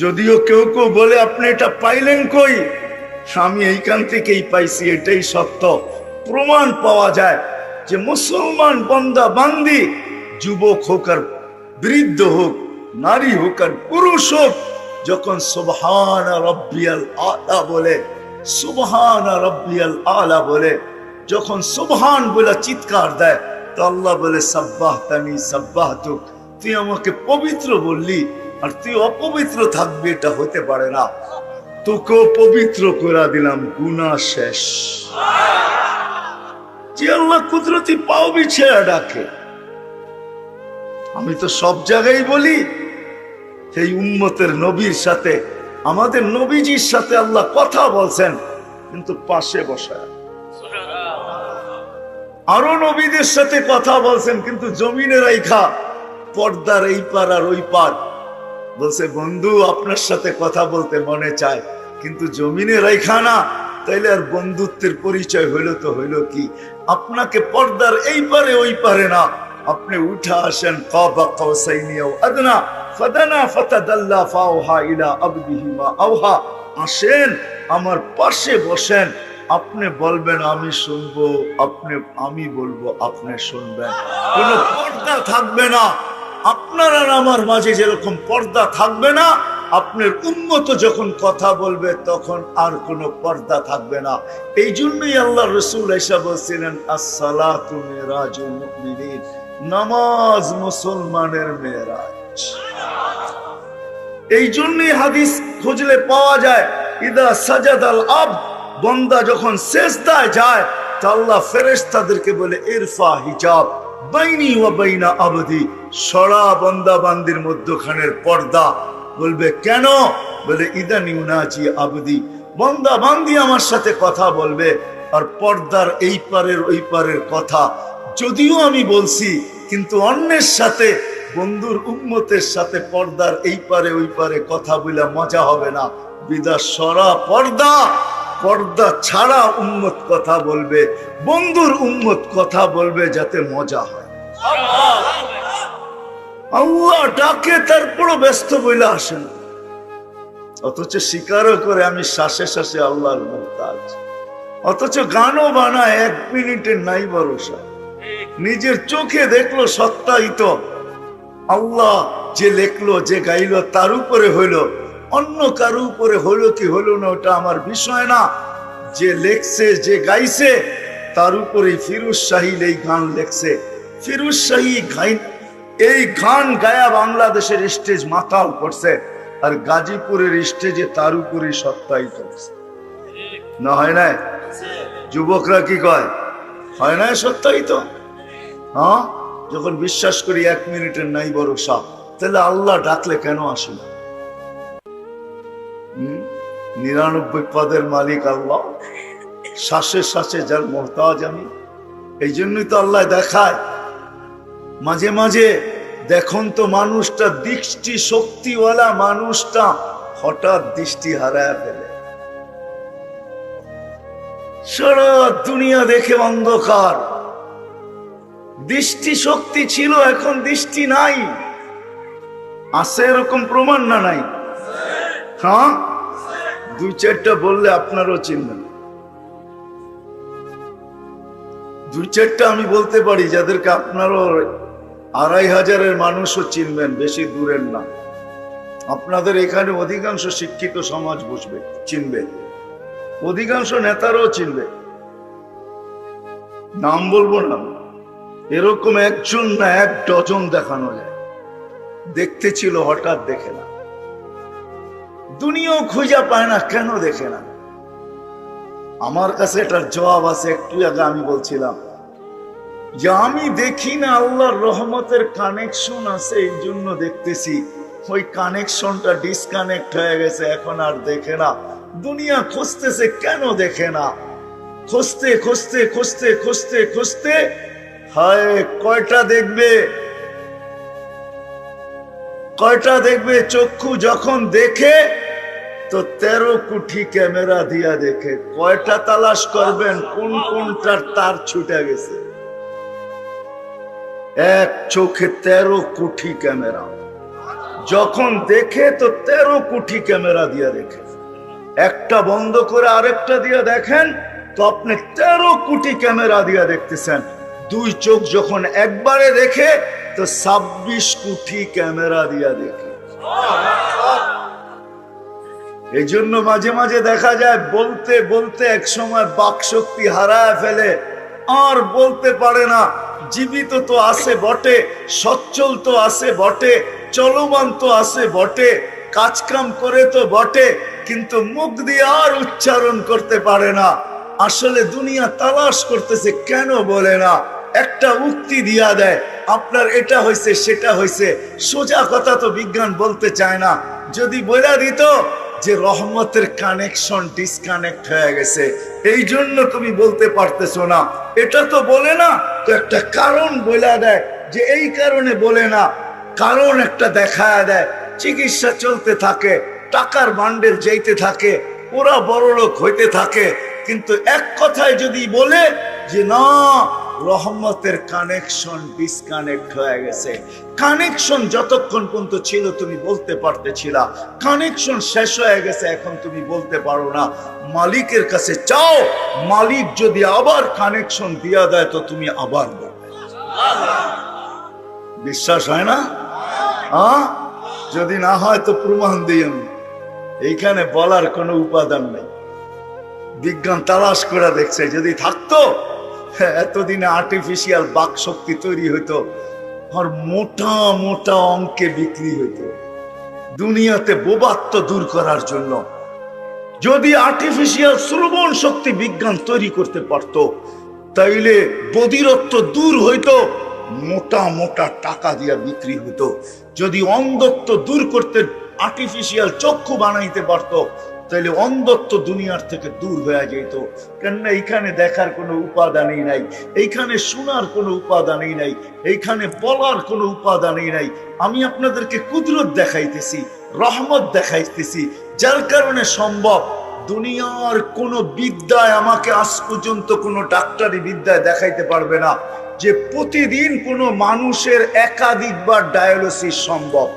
A: যদিও কেউ কেউ বলে আপনি এটা পাইলেন কই? আমি এইখান থেকেই পাইছি, এটাই সত্য। প্রমাণ পাওয়া যায় যে মুসলমান বান্দা বান্দি, যুবক হোক আর বৃদ্ধ হোক, নারী হোক আর পুরুষ হোক, যখন সুবহান রাব্বিয়াল আলা বলে, সুবহান রাব্বিয়াল আলা বলে, যখন সুবহান বলে চিৎকার দেয়, তো আল্লাহ বলে সাব্বাহতানি সাব্বাহতুক, তুই আমাকে পবিত্র বললি আর তুই অপবিত্র থাকবি, এটা হতে পারে না, তোকেও পবিত্র করে দিলাম, গুনাহ শেষ। যে আল্লাহ কুদরতি পাও বিছায়া ডাকে, আমি তো সব জায়গায় বলি সেই উম্মতের নবীর সাথে, আমাদের নবীজির সাথে আল্লাহ কথা বলছেন, কিন্তু পাশে বসায়। আরো নবীদের সাথে কথা বলছেন, কিন্তু জমিনে রাইখা পর্দার এই পার আর ওই পার। বলছে বন্ধু আপনার সাথে কথা বলতে মনে চায়, কিন্তু জমিনে রাইখা না, তাইলে আর বন্ধুত্বের পরিচয় হইল তো হইল কি? আপনাকে পর্দার এই পারে ওই পারে না, আপনি উঠে আসেন কাবা কাউসাইনি আও আদনা ফাদানা ফাতাদাল্লা ফাওহা ইলা আবদিহি মা আওহা। আসেন আমার পাশে বসেন, আপনি বলবেন আমি শুনবো, আমি বলবো আপনি শুনবেন। কোনো পর্দা থাকবে না। আপনার আর আমার মাঝে যেরকম পর্দা থাকবে না, আপনার উম্মত যখন কথা বলবে তখন আর কোনো পর্দা থাকবে না। এই জন্যই আল্লাহ রসুল এসে বলছিলেন আসসালাতু মিরাজুল মুমিনিন, নামাজ মুসলমানের মেরাজ। এই জন্যই হাদিস খুঁজলে পাওয়া যায়, ইদা সাজাদাল আবদ, বান্দা যখন সিজদায় যায় তা আল্লাহ ফেরেশতাদেরকে বলে ইরফা হিজাব বাইনি ওয়া বাইনা আবদি, সরা বান্দা বান্দির মধ্যখানের পর্দা। বলবে কেন? বলে ইদান ইউনাজি আবদি, বান্দা বান্দি আমার সাথে কথা বলবে, আর পর্দার এই পারের ওই পারের কথা যদিও আমি বলছি, কিন্তু অন্যের সাথে, বন্ধুর উম্মতের সাথে পর্দার এই পারে ওই পারে কথা বলে মজা হবে না। বিদা সরা পর্দা, পর্দা ছাড়া উম্মত কথা বলবে, বন্ধুর উম্মত কথা বলবে যাতে মজা হয়। আল্লাহ ডাকে তারপরও ব্যস্ত বইলা আসেন, অথচ স্বীকারও করে আমি শ্বাসে শ্বাসে আল্লাহর মুহতাজ, অথচ গানও বানায় 1 মিনিটের নাই ভরসা। নিজের চোখে দেখলো সত্যায়িত, আল্লাহ যে লেখলো যে গাইলো তার উপরে হইল, অন্য কারো উপরে হইলো কি হইল না ওটা আমার বিষয় না। যে লেখছে যে গাইছে তার উপরে ফিরোজ শাহীল এই গান লেখছে। ফিরোজ শাহী এই গান গায়া বাংলাদেশের স্টেজ মাতাল করছে, আর গাজীপুরের স্টেজে তার উপরে সত্যায়িত করছে। না হয় না? যুবকরা কি কয়? হয় না সত্যায়িত? হ্যাঁ, যখন বিশ্বাস করি 1 মিনিটের নাই ভরসা, তাহলে আল্লাহ ডাকলে কেন আসে না? 99 পদের মালিক আল্লাহ, শ্বাসে শ্বাসে যার মুহতাজ আমি। এই জন্যই তো আল্লাহ দেখায় মাঝে মাঝে, দেখুন তো মানুষটা দৃষ্টি শক্তিওয়ালা মানুষটা হঠাৎ দৃষ্টি হারায় ফেলে, সারা দুনিয়া দেখে অন্ধকার। দৃষ্টি শক্তি ছিল, এখন দৃষ্টি নাই। আছে এরকম প্রমাণ না নাই? হ্যাঁ, 2-4টা বললে আপনারও চিনবেন। 2-4টা আমি বলতে পারি যাদেরকে আপনারও 2500-এর মানুষও চিনবেন, বেশি দূরের না। আপনাদের এখানে অধিকাংশ শিক্ষিত সমাজ বসবে, চিনবে, অধিকাংশ নেতারাও চিনবে। নাম বলবো না, এরকম একজন না 1 ডজন দেখানো যায়। দেখতে ছিল, হঠাৎ দেখে না। দুনিয়াও খুঁজে পায় না, কেন দেখে না? আমার কাছে এটার জবাব আছে। একটু আগে আমি বলছিলাম যে আমি দেখি না, আল্লাহর রহমতের কানেকশন আছে এই জন্য দেখতেছি। ওই কানেকশনটা ডিসকানেক্ট হয়ে গেছে, এখন আর দেখে না। দুনিয়া খুঁজতেছে, কেন দেখে না? খুঁজতে খুঁজতে খুঁজতে খুঁজতে খুঁজতে হায় কয়টা দেখবে, কয়টা দেখবে? চক্ষু যখন দেখে তো 13 কোটি ক্যামেরা দিয়া দেখে। কয়টা তালাশ করবেন কোন কোনটার তার ছুটে গেছে? এক চোখে 13 কোটি ক্যামেরা। যখন দেখে তো 13 কোটি ক্যামেরা দিয়া দেখে। একটা বন্ধ করে আরেকটা দিয়ে দেখেন তো আপনি 13 কোটি ক্যামেরা দিয়া দেখতেছেন। 2 চোখ যখন একবারে দেখে তো 26 কোটি ক্যামেরা দিয়া দেখে। এই জন্য মাঝে মাঝে দেখা যায় বলতে বলতে এক সময় বাক শক্তি হারায় ফেলে, আর বলতে পারে না। জীবিত তো আছে বটে, সচ্ছল তো আছে বটে, চলমান তো আছে বটে, কাজকাম করে তো বটে, কিন্তু মুখ দিয়ে আর উচ্চারণ করতে পারে না। আসলে দুনিয়া তালাশ করতেছে, কেন বলে না? একটা উক্তি দিয়া দেয়, আপনার এটা হয়েছে সেটা হয়েছে, সোজা কথা তো বিজ্ঞান বলতে চায় না। যদি বলে দিত যে রহমতের কানেকশন ডিসকানেক্ট হয়ে গেছে, এই জন্য তুমি বলতে পারতেছো না, এটা তো বলে না, তো একটা কারণ বলে দেয় যে এই কারণে বলে না, কারণ একটা দেখায় দেয়, চিকিৎসা চলতে থাকে, টাকার বান্ডেল যাইতে থাকে, ওরা বড়লোক হইতে থাকে। কিন্তু এক কথায় যদি বলে যে না, রহমতের কানেকশন ডিসকানেক্ট হয়ে গেছে, কানেকশন যতক্ষণ পর্যন্ত ছিল তুমি বলতে পারতেছিলা, কানেকশন শেষ হয়ে গেছে, এখন তুমি বলতে পারো না। মালিকের কাছে চাও, মালিক যদি আবার কানেকশন দিয়া দেয় তো তুমি আবার বলবে। বিশ্বাস হয় না? যদি না হয় তো প্রমাণ দিই আমি। এইখানে বলার কোনো উপাদান নেই, বিজ্ঞান তালাশ করে দেখছে, যদি থাকতো এতদিনে আর্টিফিশিয়াল বাক শক্তি তৈরি হইতো আর মোটা মোটা অঙ্কে বিক্রি হইতো দুনিয়াতে বোবাত্ম দূর করার জন্য। যদি আর্টিফিশিয়াল শ্রবণ শক্তি বিজ্ঞান তৈরি করতে পারত, তাইলে বধিরত্ব দূর হইতো, মোটা মোটা টাকা দিয়া বিক্রি হইতো। যদি অন্ধত্ব দূর করতে আর্টিফিশিয়াল চক্ষু বানাইতে পারতো, তাহলে অন্ধত্ব দুনিয়ার থেকে দূর হয়ে যেত। কেননা এইখানে দেখার কোনো উপাদানই নাই, এইখানে শোনার কোনো উপাদানই নাই, এইখানে বলার কোনো উপাদানই নাই। আমি আপনাদেরকে কুদরত দেখাইতেছি, রহমত দেখাইতেছি, যার কারণে সম্ভব। দুনিয়ার কোনো বিদ্যায় আমাকে আজ পর্যন্ত কোনো ডাক্তারি বিদ্যায় দেখাইতে পারবে না যে প্রতিদিন কোনো মানুষের একাধিকবার ডায়ালিসিস সম্ভব।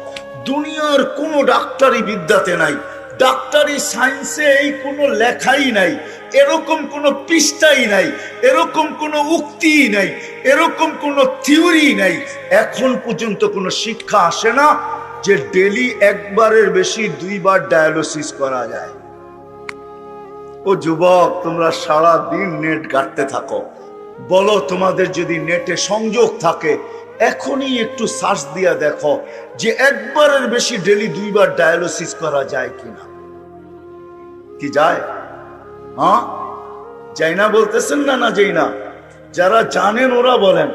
A: দুনিয়ার কোনো ডাক্তারি বিদ্যাতে নাই, ডাক্তারি সায়েন্সে এই কোনো লেখাই নাই, এরকম কোনো পৃষ্ঠাই নাই, এরকম কোনো উক্তিই নাই, এরকম কোনো থিওরি নাই। এখন পর্যন্ত কোনো শিক্ষা আসে না যে ডেলি একবারের বেশি 2 বার ডায়ালিসিস করা যায়। ও যুবক, তোমরা সারা দিন নেট ঘাঁটতে থাকো, বলো তোমাদের যদি নেটে সংযোগ থাকে এখনই একটু সার্চ দিয়া দেখো যে একবারের বেশি ডেলি 2 বার ডায়ালিসিস করা যায় কিনা। কি যায়? যাই না বলতেছেন না? না যাই না? যারা জানেন ওরা বলেন।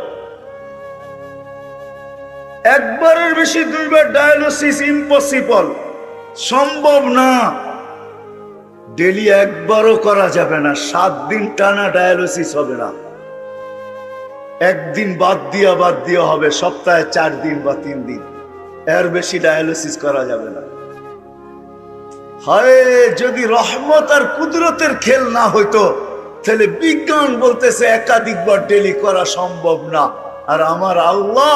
A: একবারের বেশি 2 বার ডায়ালিসিস ইম্পসিবল, সম্ভব না। ডেলি একবারও করা যাবে না, 7 দিন টানা ডায়ালিসিস হবে না। একদিন বাদ দিয়া হবে, সপ্তাহে 4 দিন বা 3 দিন, এর বেশি ডায়ালিসিস করা যাবে না। হায়, যদি রহমত আর কুদরতের খেল না হইতো তাহলে বিজ্ঞান বলতেছে একাধিকবার ডেলি করা সম্ভব না। আর আমার আল্লাহ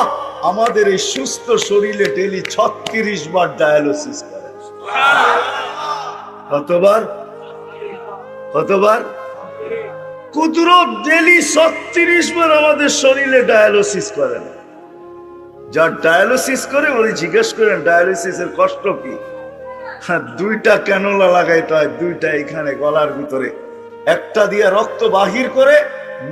A: আমাদের এই সুস্থ শরীরে ডেলি 36 বার ডায়ালিসিস করে। কতবার? কুদরত ডেলি 36 বার আমাদের শরীরে ডায়ালিসিস করেন। যার ডায়ালিসিস করে ওই জিজ্ঞেস করেন ডায়ালিসিসের কষ্ট কি। 2টা ক্যানোলা লাগাইতে হয়, 2টা এখানে গলার ভিতরে, একটা দিয়ে রক্ত বাহির করে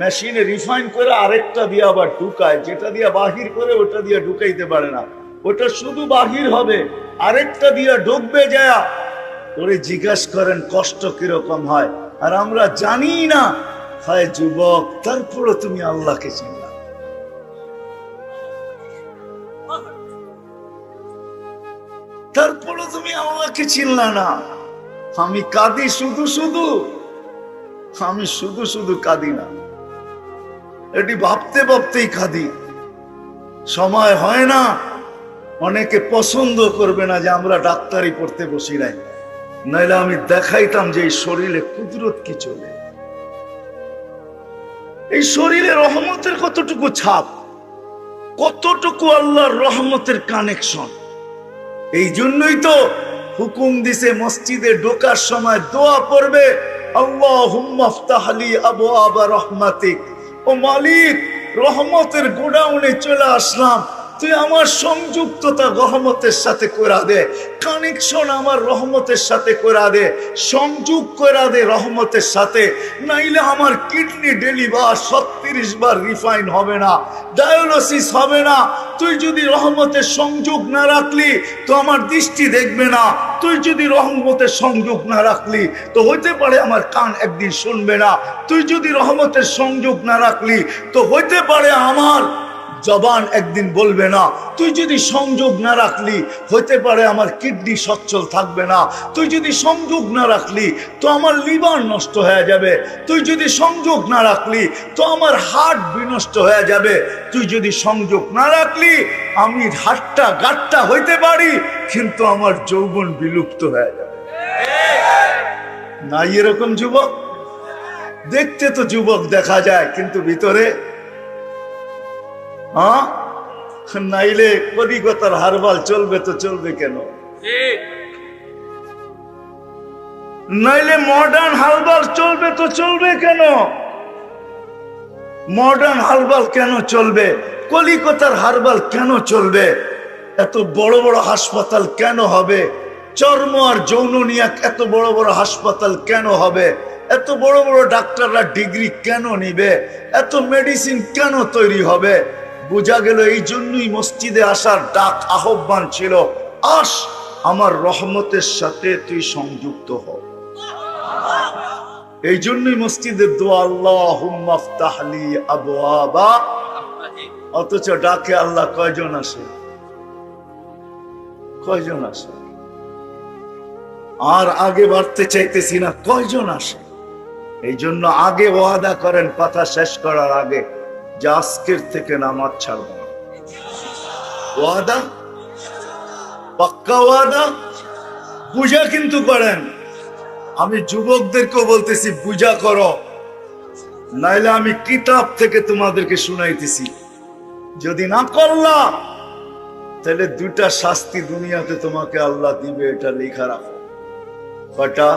A: মেশিনে রিফাইন করে, আরেকটা দিয়ে আবার ঢুকায়। যেটা দিয়ে বাহির করে ওটা দিয়ে ঢুকাইতে পারে না, ওটা শুধু বাহির হবে, আরেকটা দিয়ে ঢুকবে যায়। ওরে জিজ্ঞাস করেন কষ্ট কিরকম হয়, আর আমরা জানি না। হয় যুবক, তারপরে তুমি আল্লাহকে চিনলা, তারপরে তুমি আল্লাহকে চিনলা না। আমি কাঁদি আমি শুধু কাঁদি না, এটি ভাবতে ভাবতেই কাঁদি। সময় হয় না। অনেকে পছন্দ করবে না যে আমরা ডাক্তারি পড়তে বসি নাই, নাইলে আমি দেখাইতাম যে এই শরীরে কুদরত কি চলে, এই শরীরে রহমতের কতটুকু ছাপ, কতটুকু আল্লাহর রহমতের কানেকশন। এই জন্যই তো হুকুম দিছে মসজিদে ঢোকার সময় দোয়া পড়বে, আল্লাহুম্মা ইফতাহ লি আবওয়াবা রাহমাতিক। ও মালিক, রহমতের গোডাউনে চলে আসলাম, তুই আমার সংযুক্ততা রহমতের সাথে করা দে, কানেকশন আমার রহমতের সাথে করা দে, সংযোগ করা দে রহমতের সাথে। নাইলে আমার কিডনি ডেলি 36 বার রিফাইন হবে না, ডায়ালিসিস হবে না। তুই যদি রহমতের সংযোগ না রাখলি তো আমার দৃষ্টি দেখবে না, তুই যদি রহমতের সংযোগ না রাখলি তো হইতে পারে আমার কান একদিন শুনবে না, তুই যদি রহমতের সংযোগ না রাখলি তো হইতে পারে আমার জবান একদিন বলবে না। তুই যদি সংযোগ না রাখলি হতে পারে আমার কিডনি সচ্ছল থাকবে না, তুই যদি সংযোগ না রাখলি তো আমার লিভার নষ্ট হয়ে যাবে, তুই যদি সংযোগ না রাখলি তো আমার হার্ট বিনষ্ট হয়ে যাবে, তুই যদি সংযোগ না রাখলি আমি হাট্টা গাট্টা হইতে পারি কিন্তু আমার যৌবন বিলুপ্ত হয়ে যাবে। না এরকম যুবক? দেখতে তো যুবক দেখা যায় কিন্তু ভিতরে নাইলে কলিকতার হারবাল চলবে তো চলবে কেন? নাইলে মডার্ন হারবাল চলবে তো চলবে কেন? মডার্ন হারবাল কেন চলবে? কলিকতার হারবাল কেন চলবে? এত বড় বড় হাসপাতাল কেন হবে? চর্ম আর যৌন নিয়ে এত বড় বড় হাসপাতাল কেন হবে? এত বড় বড় ডাক্তাররা ডিগ্রি কেন নিবে? এত মেডিসিন কেন তৈরি হবে? বোঝা গেল এই জন্যই মসজিদে আসার ডাক আহ্বান ছিল, আস আমার রহমতের সাথে তুই সংযুক্ত হ। এই জন্যই মসজিদের দোয়া আল্লাহুম্মা ফতাহলি আবওয়াবা। অথচ ডাকে আল্লাহ কয়জন আসে? কয়জন আসে? আর আগে বাড়তে চাইতেছি না, কয়জন আসে? এই জন্য আগে ওয়াদা করেন কথা শেষ করার আগে যে আজকের থেকে নামাজ ছাড়ব না। ওয়াদা, পাক্কা ওয়াদা। পূজা কিন্তু করেন। আমি যুবকদেরকেও বলতেছি পূজা করো, নাইলে আমি কিতাব থেকে তোমাদেরকে শুনাইতেছি। যদি না করলা তাহলে দুইটা শাস্তি দুনিয়াতে তোমাকে আল্লাহ দিবে, এটা লেখা রাখো। কয়টা?